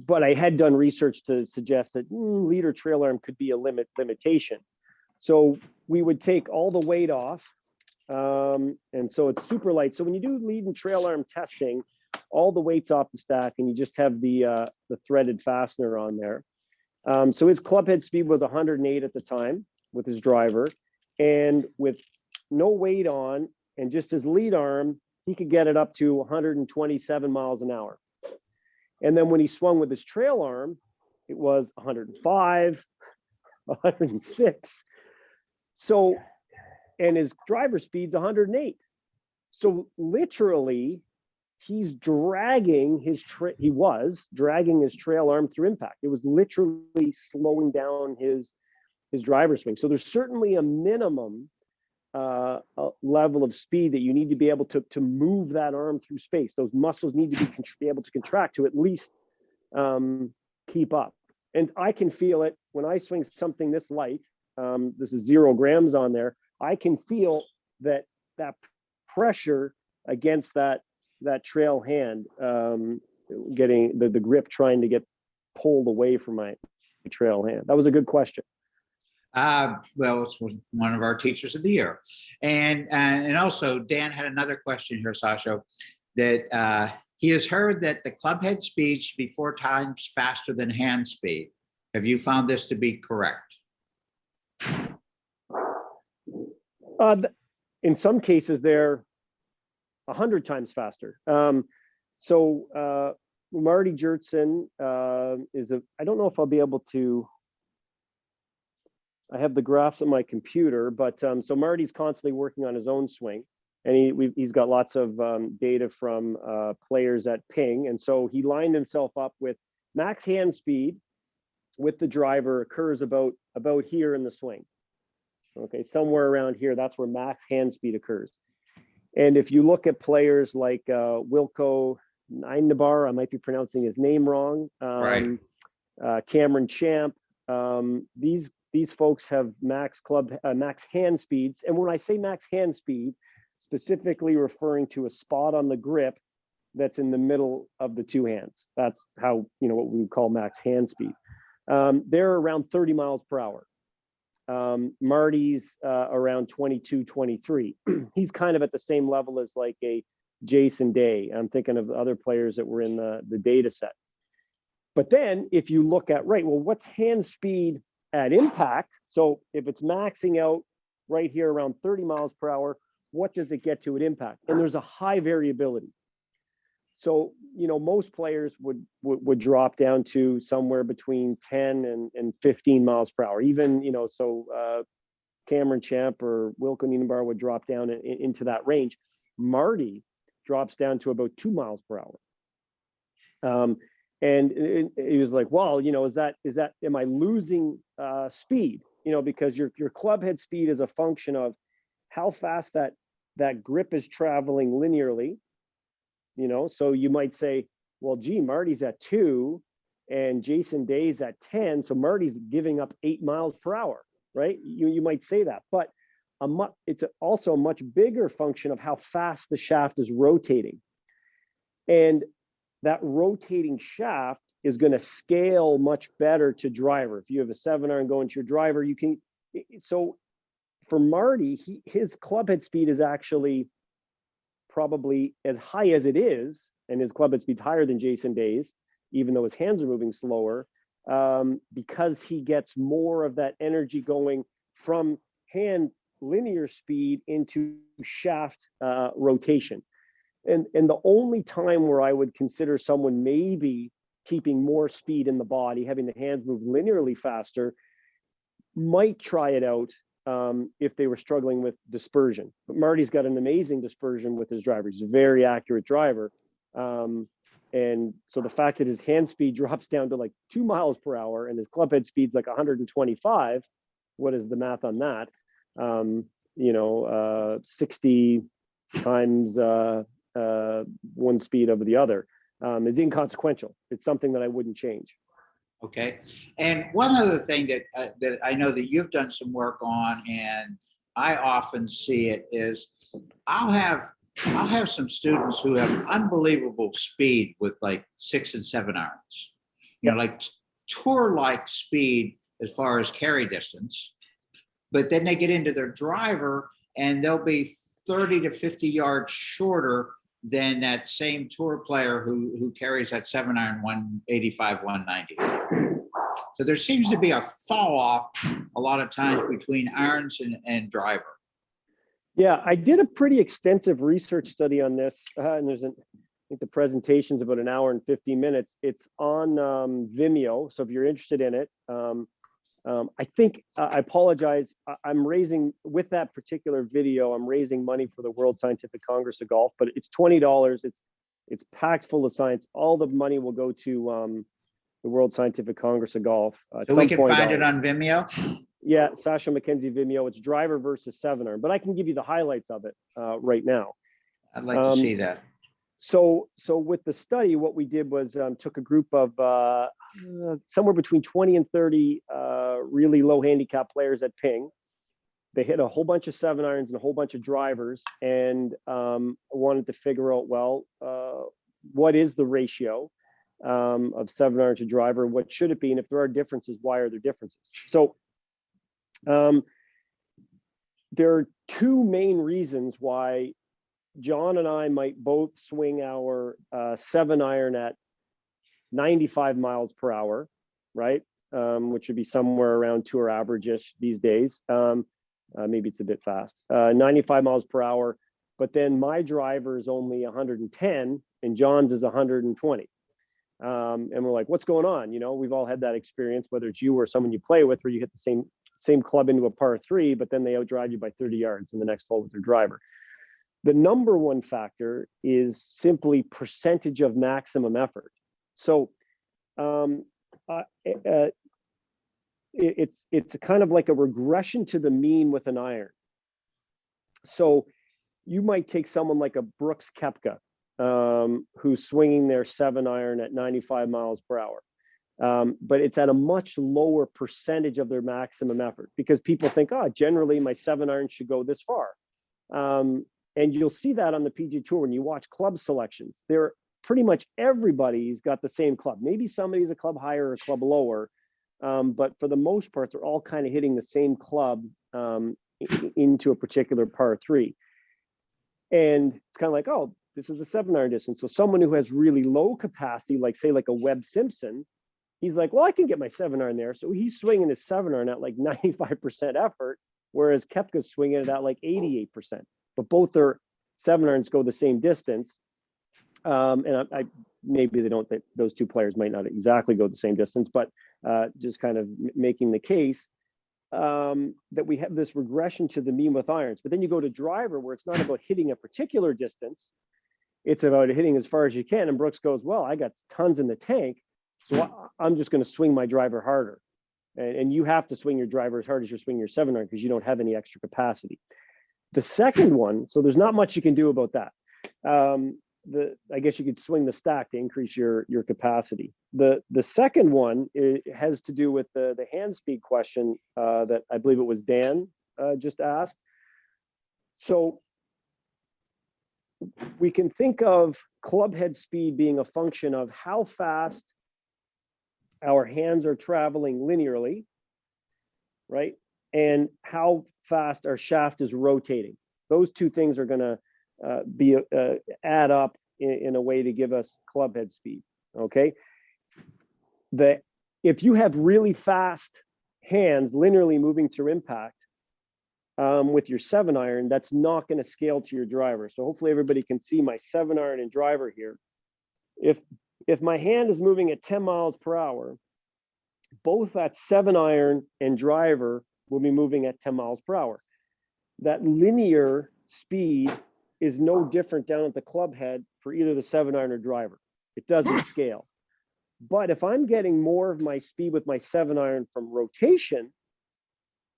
[SPEAKER 2] But I had done research to suggest that lead or trail arm could be a limitation. So we would take all the weight off. And so it's super light. So when you do lead and trail arm testing, all the weight's off the stack and you just have the threaded fastener on there. So his club head speed was 108 at the time with his driver, and with no weight on and just his lead arm, he could get it up to 127 miles an hour. And then when he swung with his trail arm, it was 105, 106. So, and his driver speed's 108. So literally, he's dragging his dragging his trail arm through impact. It was literally slowing down his driver swing. So there's certainly a minimum level of speed that you need to be able to move that arm through space. Those muscles need to be able to contract to at least keep up. And I can feel it when I swing something this light. This is 0 grams on there. I can feel that pressure against that trail hand, getting the grip trying to get pulled away from my trail hand. That was a good question.
[SPEAKER 1] Well, it's one of our teachers of the year. And also Dan had another question here, Sasha, that he has heard that the club head speed should be 4 times faster than hand speed. Have you found this to be correct?
[SPEAKER 2] In some cases, they're 100 times faster. So Marty Jertson I don't know if I'll be able to, I have the graphs on my computer, but so Marty's constantly working on his own swing, and he's got lots of data from players at Ping. And so he lined himself up with max hand speed with the driver occurs about here in the swing. Okay, somewhere around here, that's where max hand speed occurs. And if you look at players like Wilco Nainabar, I might be pronouncing his name wrong,
[SPEAKER 1] right.
[SPEAKER 2] Cameron Champ, these folks have max hand speeds. And when I say max hand speed, specifically referring to a spot on the grip that's in the middle of the 2 hands. That's how, what we would call max hand speed. They're around 30 miles per hour. Marty's around 22, 23. He's kind of at the same level as like a Jason Day. I'm thinking of other players that were in the data set. But then if you look at, what's hand speed at impact? So if it's maxing out right here around 30 miles per hour, what does it get to at impact? And there's a high variability. So, most players would drop down to somewhere between 10 and 15 miles per hour. Even, Cameron Champ or Wilco Nainabar would drop down into that range. Marty drops down to about 2 miles per hour. And he was like, well, is that, am I losing speed? Because your club head speed is a function of how fast that grip is traveling linearly. So you might say, well, gee, Marty's at 2 and Jason Day's at 10. So Marty's giving up 8 miles per hour, right? You might say that, but it's also a much bigger function of how fast the shaft is rotating. And that rotating shaft is going to scale much better to driver. If you have a 7-iron going to your driver, you can. So for Marty, his club head speed is actually probably as high as it is, and his club head speed's higher than Jason Day's, even though his hands are moving slower, because he gets more of that energy going from hand linear speed into shaft rotation. And the only time where I would consider someone maybe keeping more speed in the body, having the hands move linearly faster, might try it out if they were struggling with dispersion. But Marty's got an amazing dispersion with his driver. He's a very accurate driver. And so the fact that his hand speed drops down to like 2 miles per hour and his club head speed's like 125, what is the math on that? 60 times one speed over the other is inconsequential. It's something that I wouldn't change.
[SPEAKER 1] Okay. And one other thing that I know that you've done some work on, and I often see it, is I'll have some students who have unbelievable speed with like 6 and 7 irons, like tour-like speed as far as carry distance, but then they get into their driver and they'll be 30 to 50 yards shorter than that same tour player who carries that 7 iron 185, 190. So there seems to be a fall off a lot of times between irons and driver.
[SPEAKER 2] Yeah, I did a pretty extensive research study on this, and I think the presentation's about 1 hour and 50 minutes. It's on Vimeo, so if you're interested in it, I think, I apologize, I'm raising, with that particular video, I'm raising money for the World Scientific Congress of Golf, but it's $20. It's packed full of science. All the money will go to the World Scientific Congress of Golf.
[SPEAKER 1] So we can find it on Vimeo?
[SPEAKER 2] Yeah, Sasha MacKenzie Vimeo. It's driver versus 7 iron, but I can give you the highlights of it right now.
[SPEAKER 1] I'd like to see that.
[SPEAKER 2] So with the study, what we did was took a group of somewhere between 20 and 30 really low handicap players at Ping. They hit a whole bunch of 7 irons and a whole bunch of drivers, and wanted to figure out, well, what is the ratio of 7 iron to driver? What should it be? And if there are differences, why are there differences? So there are 2 main reasons why John and I might both swing our 7 iron at 95 miles per hour, right? Which would be somewhere around tour average-ish these days. Maybe it's a bit fast. 95 miles per hour, but then my driver is only 110 and John's is 120. And we're like, what's going on? We've all had that experience, whether it's you or someone you play with, where you hit the same club into a par 3, but then they outdrive you by 30 yards in the next hole with their driver. The number one factor is simply percentage of maximum effort. So it's kind of like a regression to the mean with an iron. So you might take someone like a Brooks Koepka, who's swinging their 7 iron at 95 miles per hour. But it's at a much lower percentage of their maximum effort, because people think, generally my 7 iron should go this far. And you'll see that on the PGA Tour when you watch club selections. They're pretty much everybody's got the same club. Maybe somebody's a club higher or a club lower, but for the most part, they're all kind of hitting the same club into a particular par 3. And it's kind of like, this is a 7 iron distance. So someone who has really low capacity, like say like a Webb Simpson, he's like, well, I can get my 7 iron there. So he's swinging his 7 iron at like 95% effort, whereas Koepka's swinging it at like 88%. But both their 7 irons go the same distance. And I maybe they don't, those 2 players might not exactly go the same distance, but just kind of making the case that we have this regression to the mean with irons. But then you go to driver, where it's not about hitting a particular distance, it's about hitting as far as you can. And Brooks goes, well, I got tons in the tank, so I'm just going to swing my driver harder. And you have to swing your driver as hard as you're swinging your 7 iron, because you don't have any extra capacity. The second one, so there's not much you can do about that. I guess you could swing the stack to increase your capacity. The second one has to do with the hand speed question that I believe it was Dan just asked. So we can think of club head speed being a function of how fast our hands are traveling linearly, right? And how fast our shaft is rotating. Those 2 things are going to add up in a way to give us club head speed. Okay. If you have really fast hands linearly moving through impact, with your 7-iron, that's not going to scale to your driver. So hopefully everybody can see my 7-iron and driver here. If my hand is moving at 10 miles per hour, both that 7-iron and driver will be moving at 10 miles per hour. That linear speed is no different down at the club head for either the 7-iron or driver. It doesn't scale. But if I'm getting more of my speed with my 7-iron from rotation,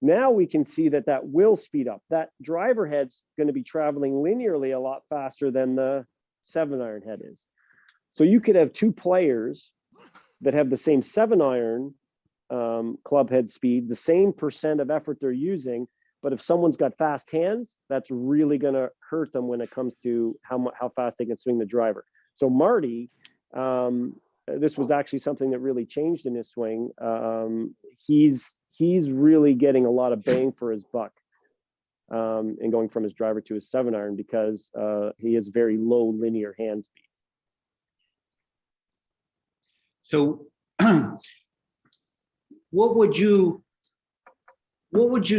[SPEAKER 2] now we can see that that will speed up. That driver head's going to be traveling linearly a lot faster than the 7-iron head is. So you could have two players that have the same 7-iron club head speed, the same percent of effort they're using, but if someone's got fast hands, that's really going to hurt them when it comes to how fast they can swing the driver. So Marty, this was actually something that really changed in his swing. He's really getting a lot of bang for his buck and going from his driver to his 7-iron because he has very low linear hand speed.
[SPEAKER 1] So what would you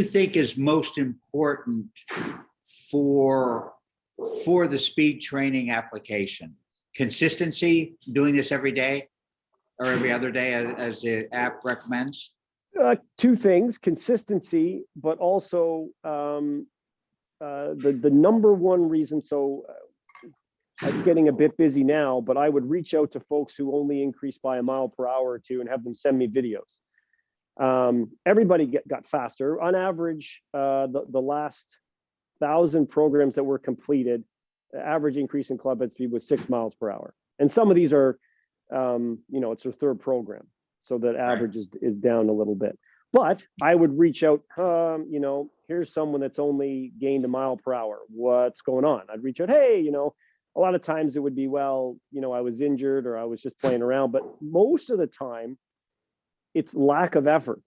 [SPEAKER 1] think is most important for the speed training application? Consistency, doing this every day or every other day as the app recommends?
[SPEAKER 2] Two things: consistency, but also the number one reason. So it's getting a bit busy now, but I would reach out to folks who only increase by a mile per hour or two and have them send me videos. Everybody got faster. On average, the last 1,000 programs that were completed, the average increase in club head speed was 6 miles per hour. And some of these are, it's their third program. So that average is down a little bit. But I would reach out, here's someone that's only gained a mile per hour. What's going on? I'd reach out, hey, a lot of times it would be, well, I was injured or I was just playing around. But most of the time, it's lack of effort.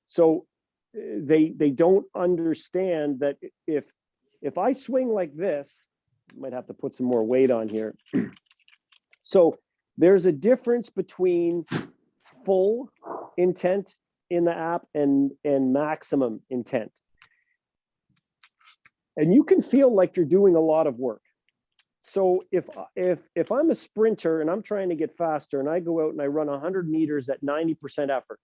[SPEAKER 2] So they don't understand that if I swing like this, I might have to put some more weight on here. So there's a difference between full intent in the app and maximum intent. And you can feel like you're doing a lot of work. So if I'm a sprinter and I'm trying to get faster and I go out and I run 100 meters at 90% effort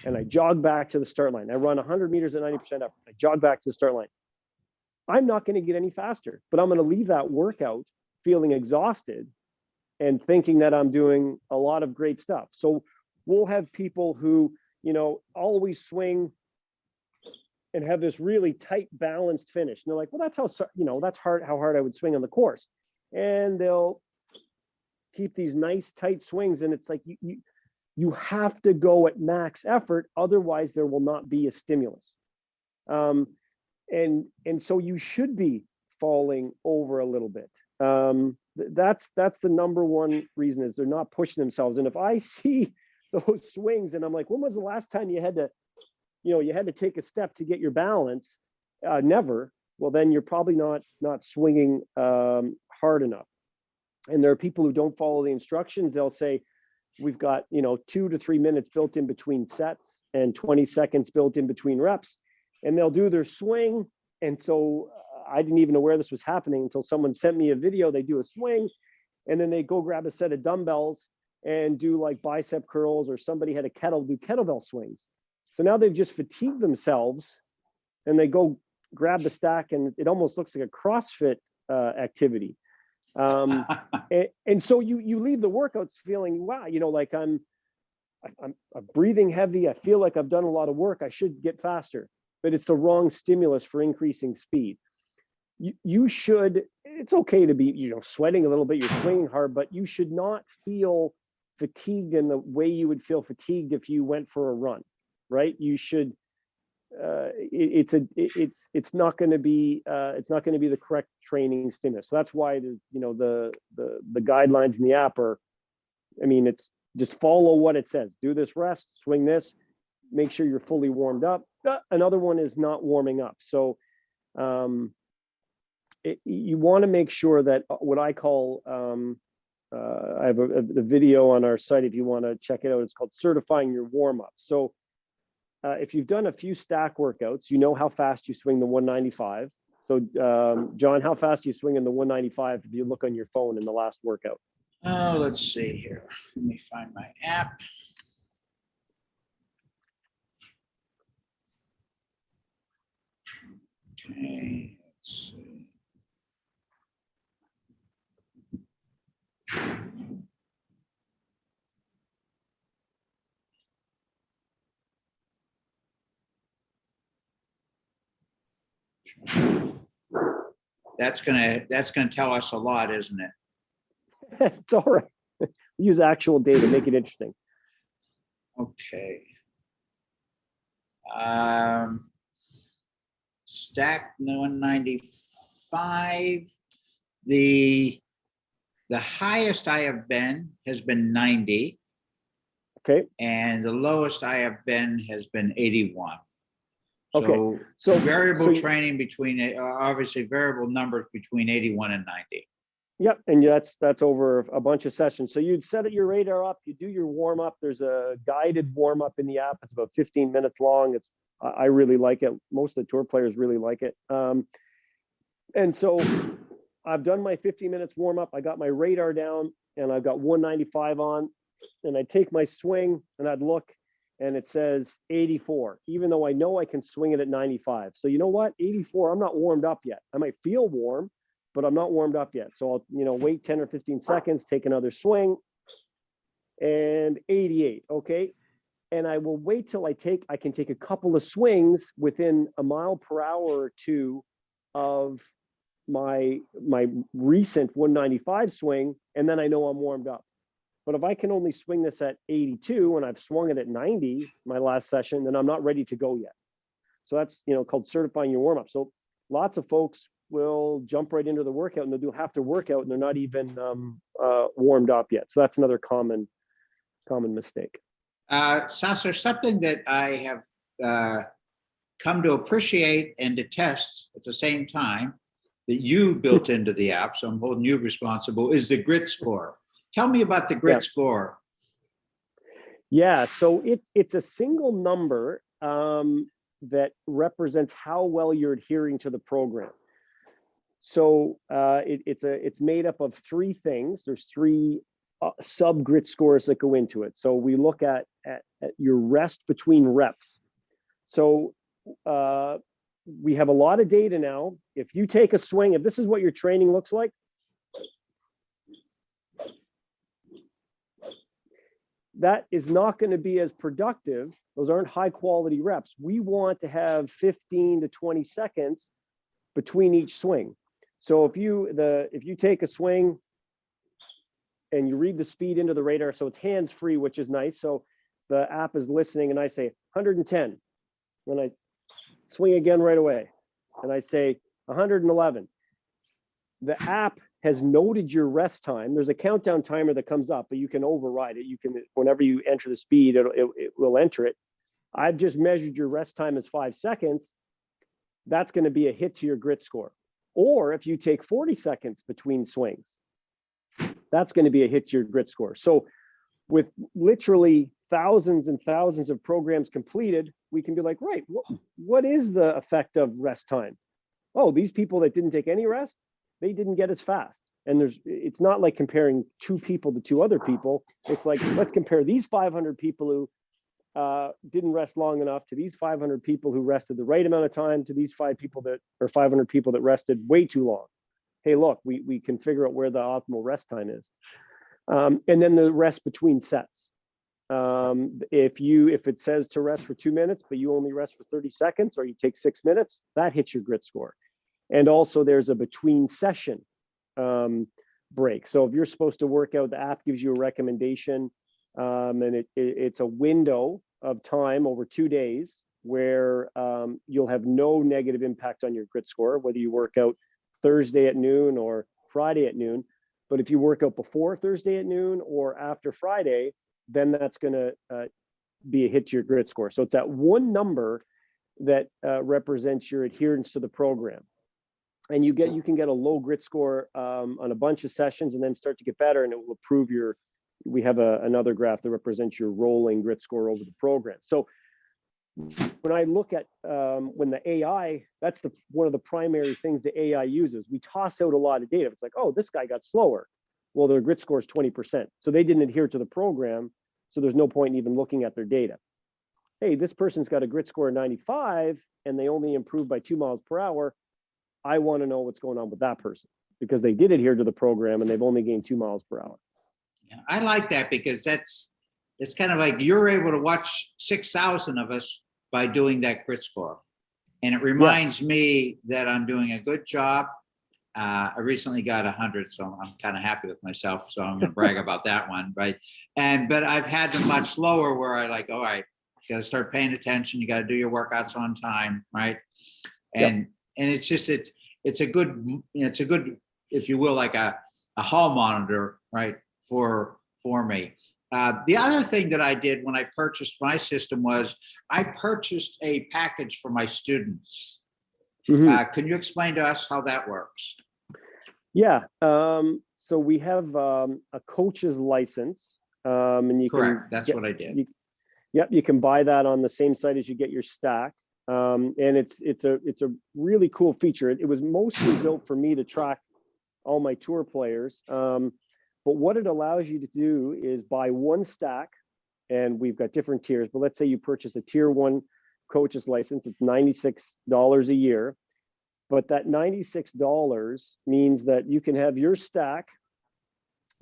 [SPEAKER 2] and I jog back to the start line, I run 100 meters at 90% effort, I jog back to the start line, I'm not going to get any faster, but I'm going to leave that workout feeling exhausted and thinking that I'm doing a lot of great stuff. So we'll have people who, always swing and have this really tight, balanced finish. And they're like, well, that's how hard I would swing on the course. And they'll keep these nice, tight swings. And it's like, you have to go at max effort. Otherwise, there will not be a stimulus. And so you should be falling over a little bit. That's the number one reason, is they're not pushing themselves. And if I see those swings and I'm like, when was the last time you had to take a step to get your balance? Never. Well, then you're probably not swinging hard enough. And there are people who don't follow the instructions. They'll say, we've got 2 to 3 minutes built in between sets and 20 seconds built in between reps, and they'll do their swing. And so I didn't even know where this was happening until someone sent me a video. They do a swing and then they go grab a set of dumbbells and do like bicep curls, or somebody had a kettlebell swings. So now they've just fatigued themselves and they go grab the stack, and it almost looks like a CrossFit activity. And so you leave the workouts feeling, wow, like I'm breathing heavy. I feel like I've done a lot of work. I should get faster, but it's the wrong stimulus for increasing speed. You should, it's okay to be, sweating a little bit, you're swinging hard, but you should not feel fatigued in the way you would feel fatigued if you went for a run, right? You should, it's not going to be the correct training stimulus. So that's why the guidelines in the app are, it's just follow what it says. Do this rest, swing this, make sure you're fully warmed up. Another one is not warming up. So you want to make sure that what I call, I have a video on our site if you want to check it out. It's called certifying your warm up. So if you've done a few stack workouts, you know how fast you swing the 195. So John, how fast do you swing in the 195 if you look on your phone in the last workout?
[SPEAKER 1] Oh, let's see here. Let me find my app. Okay, let's see. That's gonna tell us a lot, isn't it?
[SPEAKER 2] It's all right. Use actual data, make it interesting.
[SPEAKER 1] Okay. Stack 195. The highest I have been has been 90.
[SPEAKER 2] Okay.
[SPEAKER 1] And the lowest I have been has been 81.
[SPEAKER 2] Okay. So
[SPEAKER 1] variable training between, obviously variable numbers between 81 and 90.
[SPEAKER 2] Yep, and that's over a bunch of sessions. So you'd set your radar up, you do your warm up. There's a guided warm up in the app. It's about 15 minutes long. I really like it. Most of the tour players really like it. And so I've done my 15 minutes warm up. I got my radar down, and I've got 195 on, and I take my swing, and I'd look, and it says 84, even though I know I can swing it at 95. So you know what? 84. I'm not warmed up yet. I might feel warm, but I'm not warmed up yet. So I'll, wait 10 or 15 seconds, take another swing, and 88, okay? And I will wait till I can take a couple of swings within a mile per hour or two of my recent 195 swing, and then I know I'm warmed up. But if I can only swing this at 82 and I've swung it at 90 my last session, then I'm not ready to go yet. So that's called certifying your warm-up. So lots of folks will jump right into the workout, and they'll do half their workout and they're not even warmed up yet. So that's another common mistake.
[SPEAKER 1] Sasha, something that I have come to appreciate and detest at the same time that you built into the app, so I'm holding you responsible, is the grit score. Tell me about the grit score.
[SPEAKER 2] Yeah, so it's a single number that represents how well you're adhering to the program. So it's made up of three things. There's three sub grit scores that go into it. So we look at your rest between reps. So we have a lot of data now. If you take a swing, if this is what your training looks like, that is not going to be as productive. Those aren't high quality reps. We want to have 15 to 20 seconds between each swing. So if you take a swing and you read the speed into the radar, so it's hands free, which is nice. So the app is listening, and I say 110. Then I swing again right away, and I say 111. The app has noted your rest time. There's a countdown timer that comes up, but you can override it. You can, whenever you enter the speed, it will enter it. I've just measured your rest time as 5 seconds. That's going to be a hit to your grit score. Or if you take 40 seconds between swings, that's going to be a hit to your grit score. So with literally thousands and thousands of programs completed, we can be like, right, what is the effect of rest time? Oh, these people that didn't take any rest, they didn't get as fast. And it's not like comparing two people to two other people. It's like, let's compare these 500 people who didn't rest long enough to these 500 people who rested the right amount of time to these 500 people that rested way too long. Hey, look, we can figure out where the optimal rest time is. And then the rest between sets. If it says to rest for 2 minutes, but you only rest for 30 seconds, or you take 6 minutes, that hits your grit score. And also there's a between session break. So if you're supposed to work out, the app gives you a recommendation, and it's a window of time over 2 days where you'll have no negative impact on your grit score, whether you work out Thursday at noon or Friday at noon. But if you work out before Thursday at noon or after Friday, then that's going to be a hit to your grit score. So it's that one number that represents your adherence to the program. And you can get a low grit score on a bunch of sessions and then start to get better, and it will improve we have another graph that represents your rolling grit score over the program. So when I look at when the AI, that's one of the primary things the AI uses. We toss out a lot of data. It's like, oh, this guy got slower. Well, their grit score is 20%. So they didn't adhere to the program. So there's no point in even looking at their data. Hey, this person's got a grit score of 95 and they only improved by 2 miles per hour. I want to know what's going on with that person because they did adhere to the program and they've only gained 2 miles per hour.
[SPEAKER 1] Yeah, I like that because it's kind of like you're able to watch 6,000 of us by doing that grit score. And it reminds me that I'm doing a good job. I recently got 100, so I'm kind of happy with myself. So I'm going to brag about that one, right? But I've had them much lower where I like, all right, you got to start paying attention. You got to do your workouts on time, right? And it's just it's a good, if you will, like a hall monitor, right? For me. The other thing that I did when I purchased my system was I purchased a package for my students. Can you explain to us how that works?
[SPEAKER 2] Yeah. So we have a coach's license, and you
[SPEAKER 1] Correct. That's what I did.
[SPEAKER 2] You can buy that on the same site as you get your stack, and it's a really cool feature. It was mostly built for me to track all my tour players. But what it allows you to do is buy one stack, and we've got different tiers. But let's say you purchase a tier 1 coach's license, it's $96 a year. But that $96 means that you can have your stack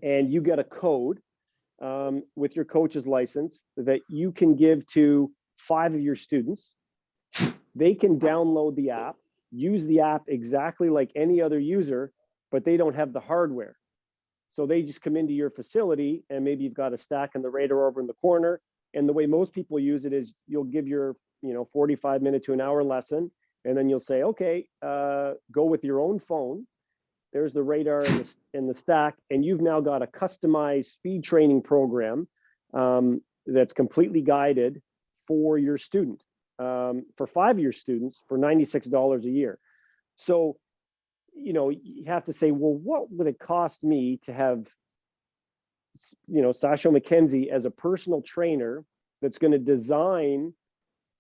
[SPEAKER 2] and you get a code with your coach's license that you can give to 5 of your students. They can download the app, use the app exactly like any other user, but they don't have the hardware. So they just come into your facility and maybe you've got a stack and the radar over in the corner. And the way most people use it is you'll give your 45-minute to an hour lesson. And then you'll say, okay, go with your own phone. There's the radar and the stack. And you've now got a customized speed training program that's completely guided for your student, for 5 of your students for $96 a year. So, you have to say, well, what would it cost me to have, Sasha MacKenzie as a personal trainer that's going to design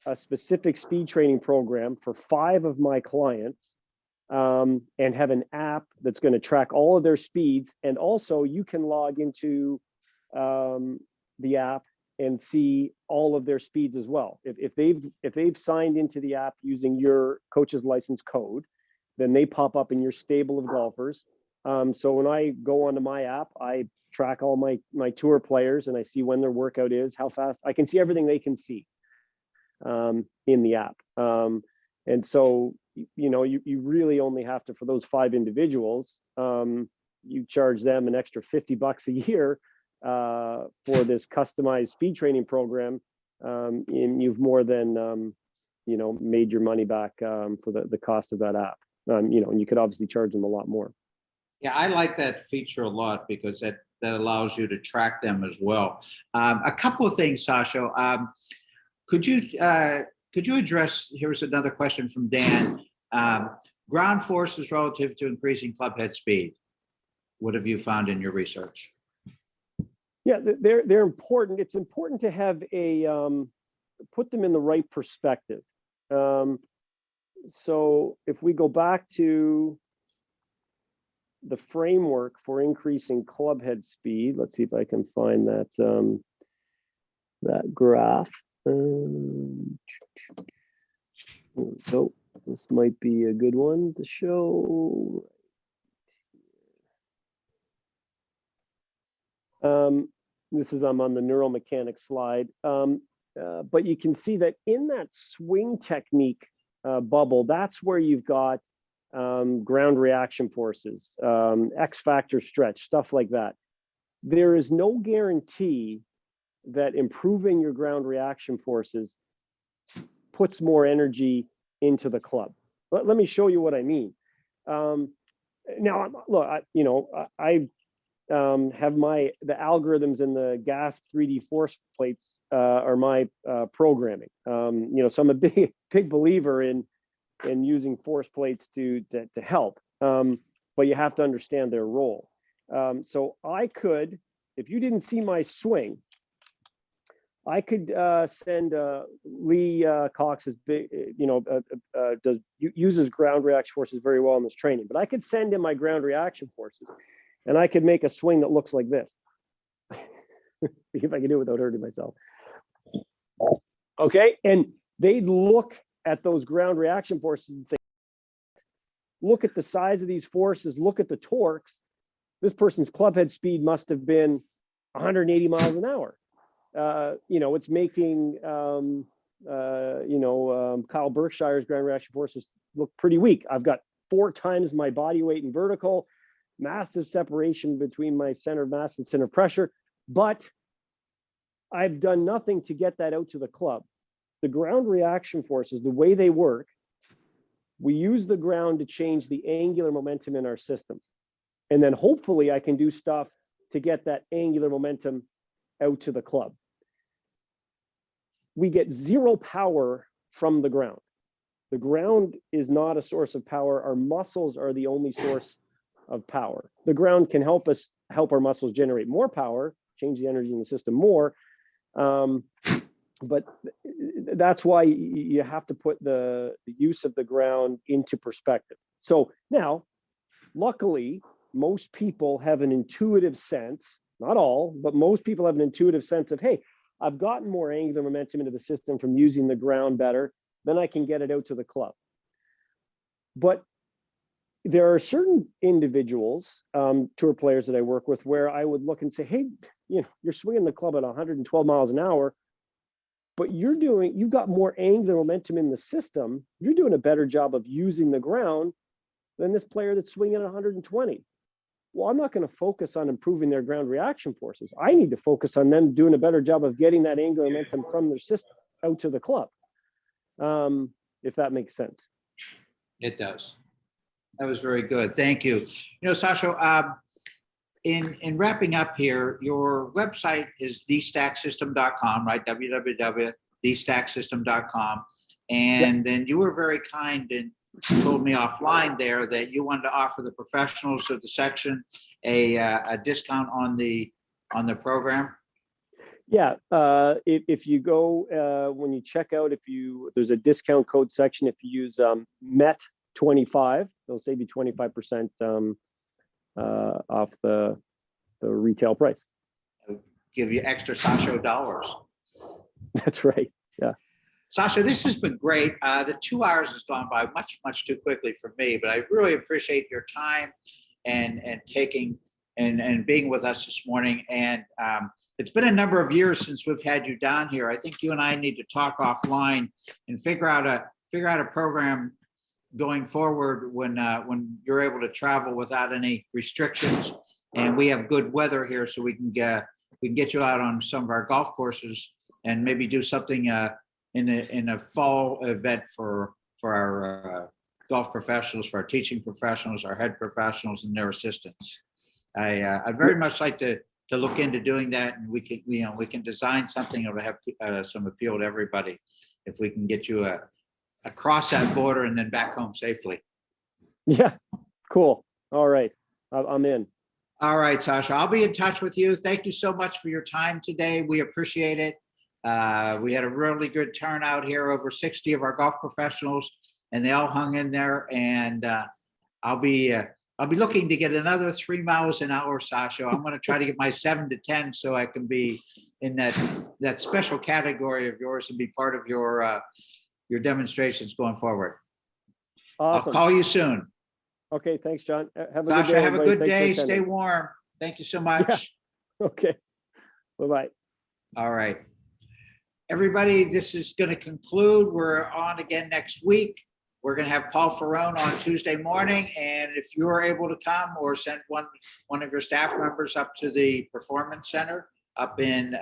[SPEAKER 2] a specific speed training program for 5 of my clients and have an app that's going to track all of their speeds. And also you can log into the app and see all of their speeds as well. If they've signed into the app using your coach's license code, then they pop up in your stable of golfers. So when I go onto my app, I track all my tour players and I see when their workout is, how fast. I can see everything they can see in the app. And so, you really only have to, for those 5 individuals, you charge them an extra $50 a year for this customized speed training program. And you've more than, made your money back for the cost of that app. And you could obviously charge them a lot more.
[SPEAKER 1] Yeah, I like that feature a lot because that allows you to track them as well. A couple of things, Sasha. Could you address, here's another question from Dan. Ground forces relative to increasing club head speed. What have you found in your research?
[SPEAKER 2] Yeah, they're important. It's important to have put them in the right perspective. So if we go back to the framework for increasing club head speed, let's see if I can find that graph. So this might be a good one to show. This is I'm on the Neuromechanics slide, but you can see that in that swing technique bubble, that's where you've got ground reaction forces, X factor stretch, stuff like that. There is no guarantee that improving your ground reaction forces puts more energy into the club. Let me show you what I mean. Now, look, I have the algorithms and the GASP 3D force plates are my programming. So I'm a big believer in using force plates to help, but you have to understand their role. So I could, if you didn't see my swing, I could send Lee Cox's big, uses ground reaction forces very well in this training, but I could send him my ground reaction forces, and I could make a swing that looks like this. See if I can do it without hurting myself. Okay, and they'd look at those ground reaction forces and say, look at the size of these forces, look at the torques. This person's club head speed must have been 180 miles an hour. It's making, Kyle Berkshire's ground reaction forces look pretty weak. I've got 4 times my body weight in vertical, massive separation between my center of mass and center of pressure, but I've done nothing to get that out to the club. The ground reaction forces, the way they work, we use the ground to change the angular momentum in our system. And then hopefully I can do stuff to get that angular momentum out to the club. We get 0 power from the ground. The ground is not a source of power. Our muscles are the only source of power. The ground can help our muscles generate more power, change the energy in the system more. But that's why you have to put the use of the ground into perspective. So now, luckily, most people have an intuitive sense, not all, but most people have an intuitive sense of, hey, I've gotten more angular momentum into the system from using the ground better, then I can get it out to the club. But there are certain individuals, tour players that I work with, where I would look and say, hey, you're swinging the club at 112 miles an hour, but you've got more angular momentum in the system. You're doing a better job of using the ground than this player that's swinging at 120. Well, I'm not going to focus on improving their ground reaction forces. I need to focus on them doing a better job of getting that angular momentum from their system out to the club, if that makes sense.
[SPEAKER 1] It does. That was very good. Thank you. Sasha, in wrapping up here, your website is thestacksystem.com, right? www.thestacksystem.com. And then you were very kind and told me offline there that you wanted to offer the professionals of the section a discount on the program.
[SPEAKER 2] Yeah, if you go when you check out, there's a discount code section. If you use MET25, they'll save you 25% off the retail price.
[SPEAKER 1] It'll give you extra Sasha dollars.
[SPEAKER 2] That's right. Yeah.
[SPEAKER 1] Sasha, this has been great. The 2 hours has gone by much too quickly for me, but I really appreciate your time and taking and being with us this morning. And it's been a number of years since we've had you down here. I think you and I need to talk offline and figure out a program going forward when you're able to travel without any restrictions, and we have good weather here, so we can get you out on some of our golf courses and maybe do something in a fall event for our golf professionals, for our teaching professionals, our head professionals, and their assistants. I'd very much like to look into doing that, and we can design something that will have some appeal to everybody if we can get you across that border and then back home safely. Yeah,
[SPEAKER 2] cool. All right, I'm in.
[SPEAKER 1] All right, Sasha, I'll be in touch with you. Thank you so much for your time today. We appreciate it. We had a really good turnout here, over 60 of our golf professionals, and they all hung in there. And I'll be looking to get another 3 miles an hour, Sasha. I'm going to try to get my 7 to 10 so I can be in that special category of yours and be part of your demonstrations going forward.
[SPEAKER 2] Awesome.
[SPEAKER 1] I'll call you soon.
[SPEAKER 2] Okay, thanks, John. Have a
[SPEAKER 1] Sasha,
[SPEAKER 2] good day.
[SPEAKER 1] have a good day. Stay warm. Thank you so much.
[SPEAKER 2] Yeah. Okay. Bye-bye.
[SPEAKER 1] All right. Everybody, this is going to conclude. We're on again next week. We're going to have Paul Ferrone on Tuesday morning. And if you're able to come, or send one of your staff members up to the Performance Center up in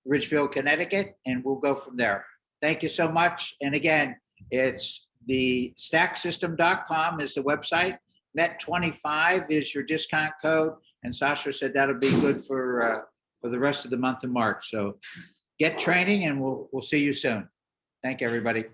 [SPEAKER 1] Ridgefield, Connecticut, and we'll go from there. Thank you so much. And again, it's the stacksystem.com is the website. MET25 is your discount code. And Sasha said that'll be good for the rest of the month of March. So get training, and we'll see you soon. Thank you, everybody.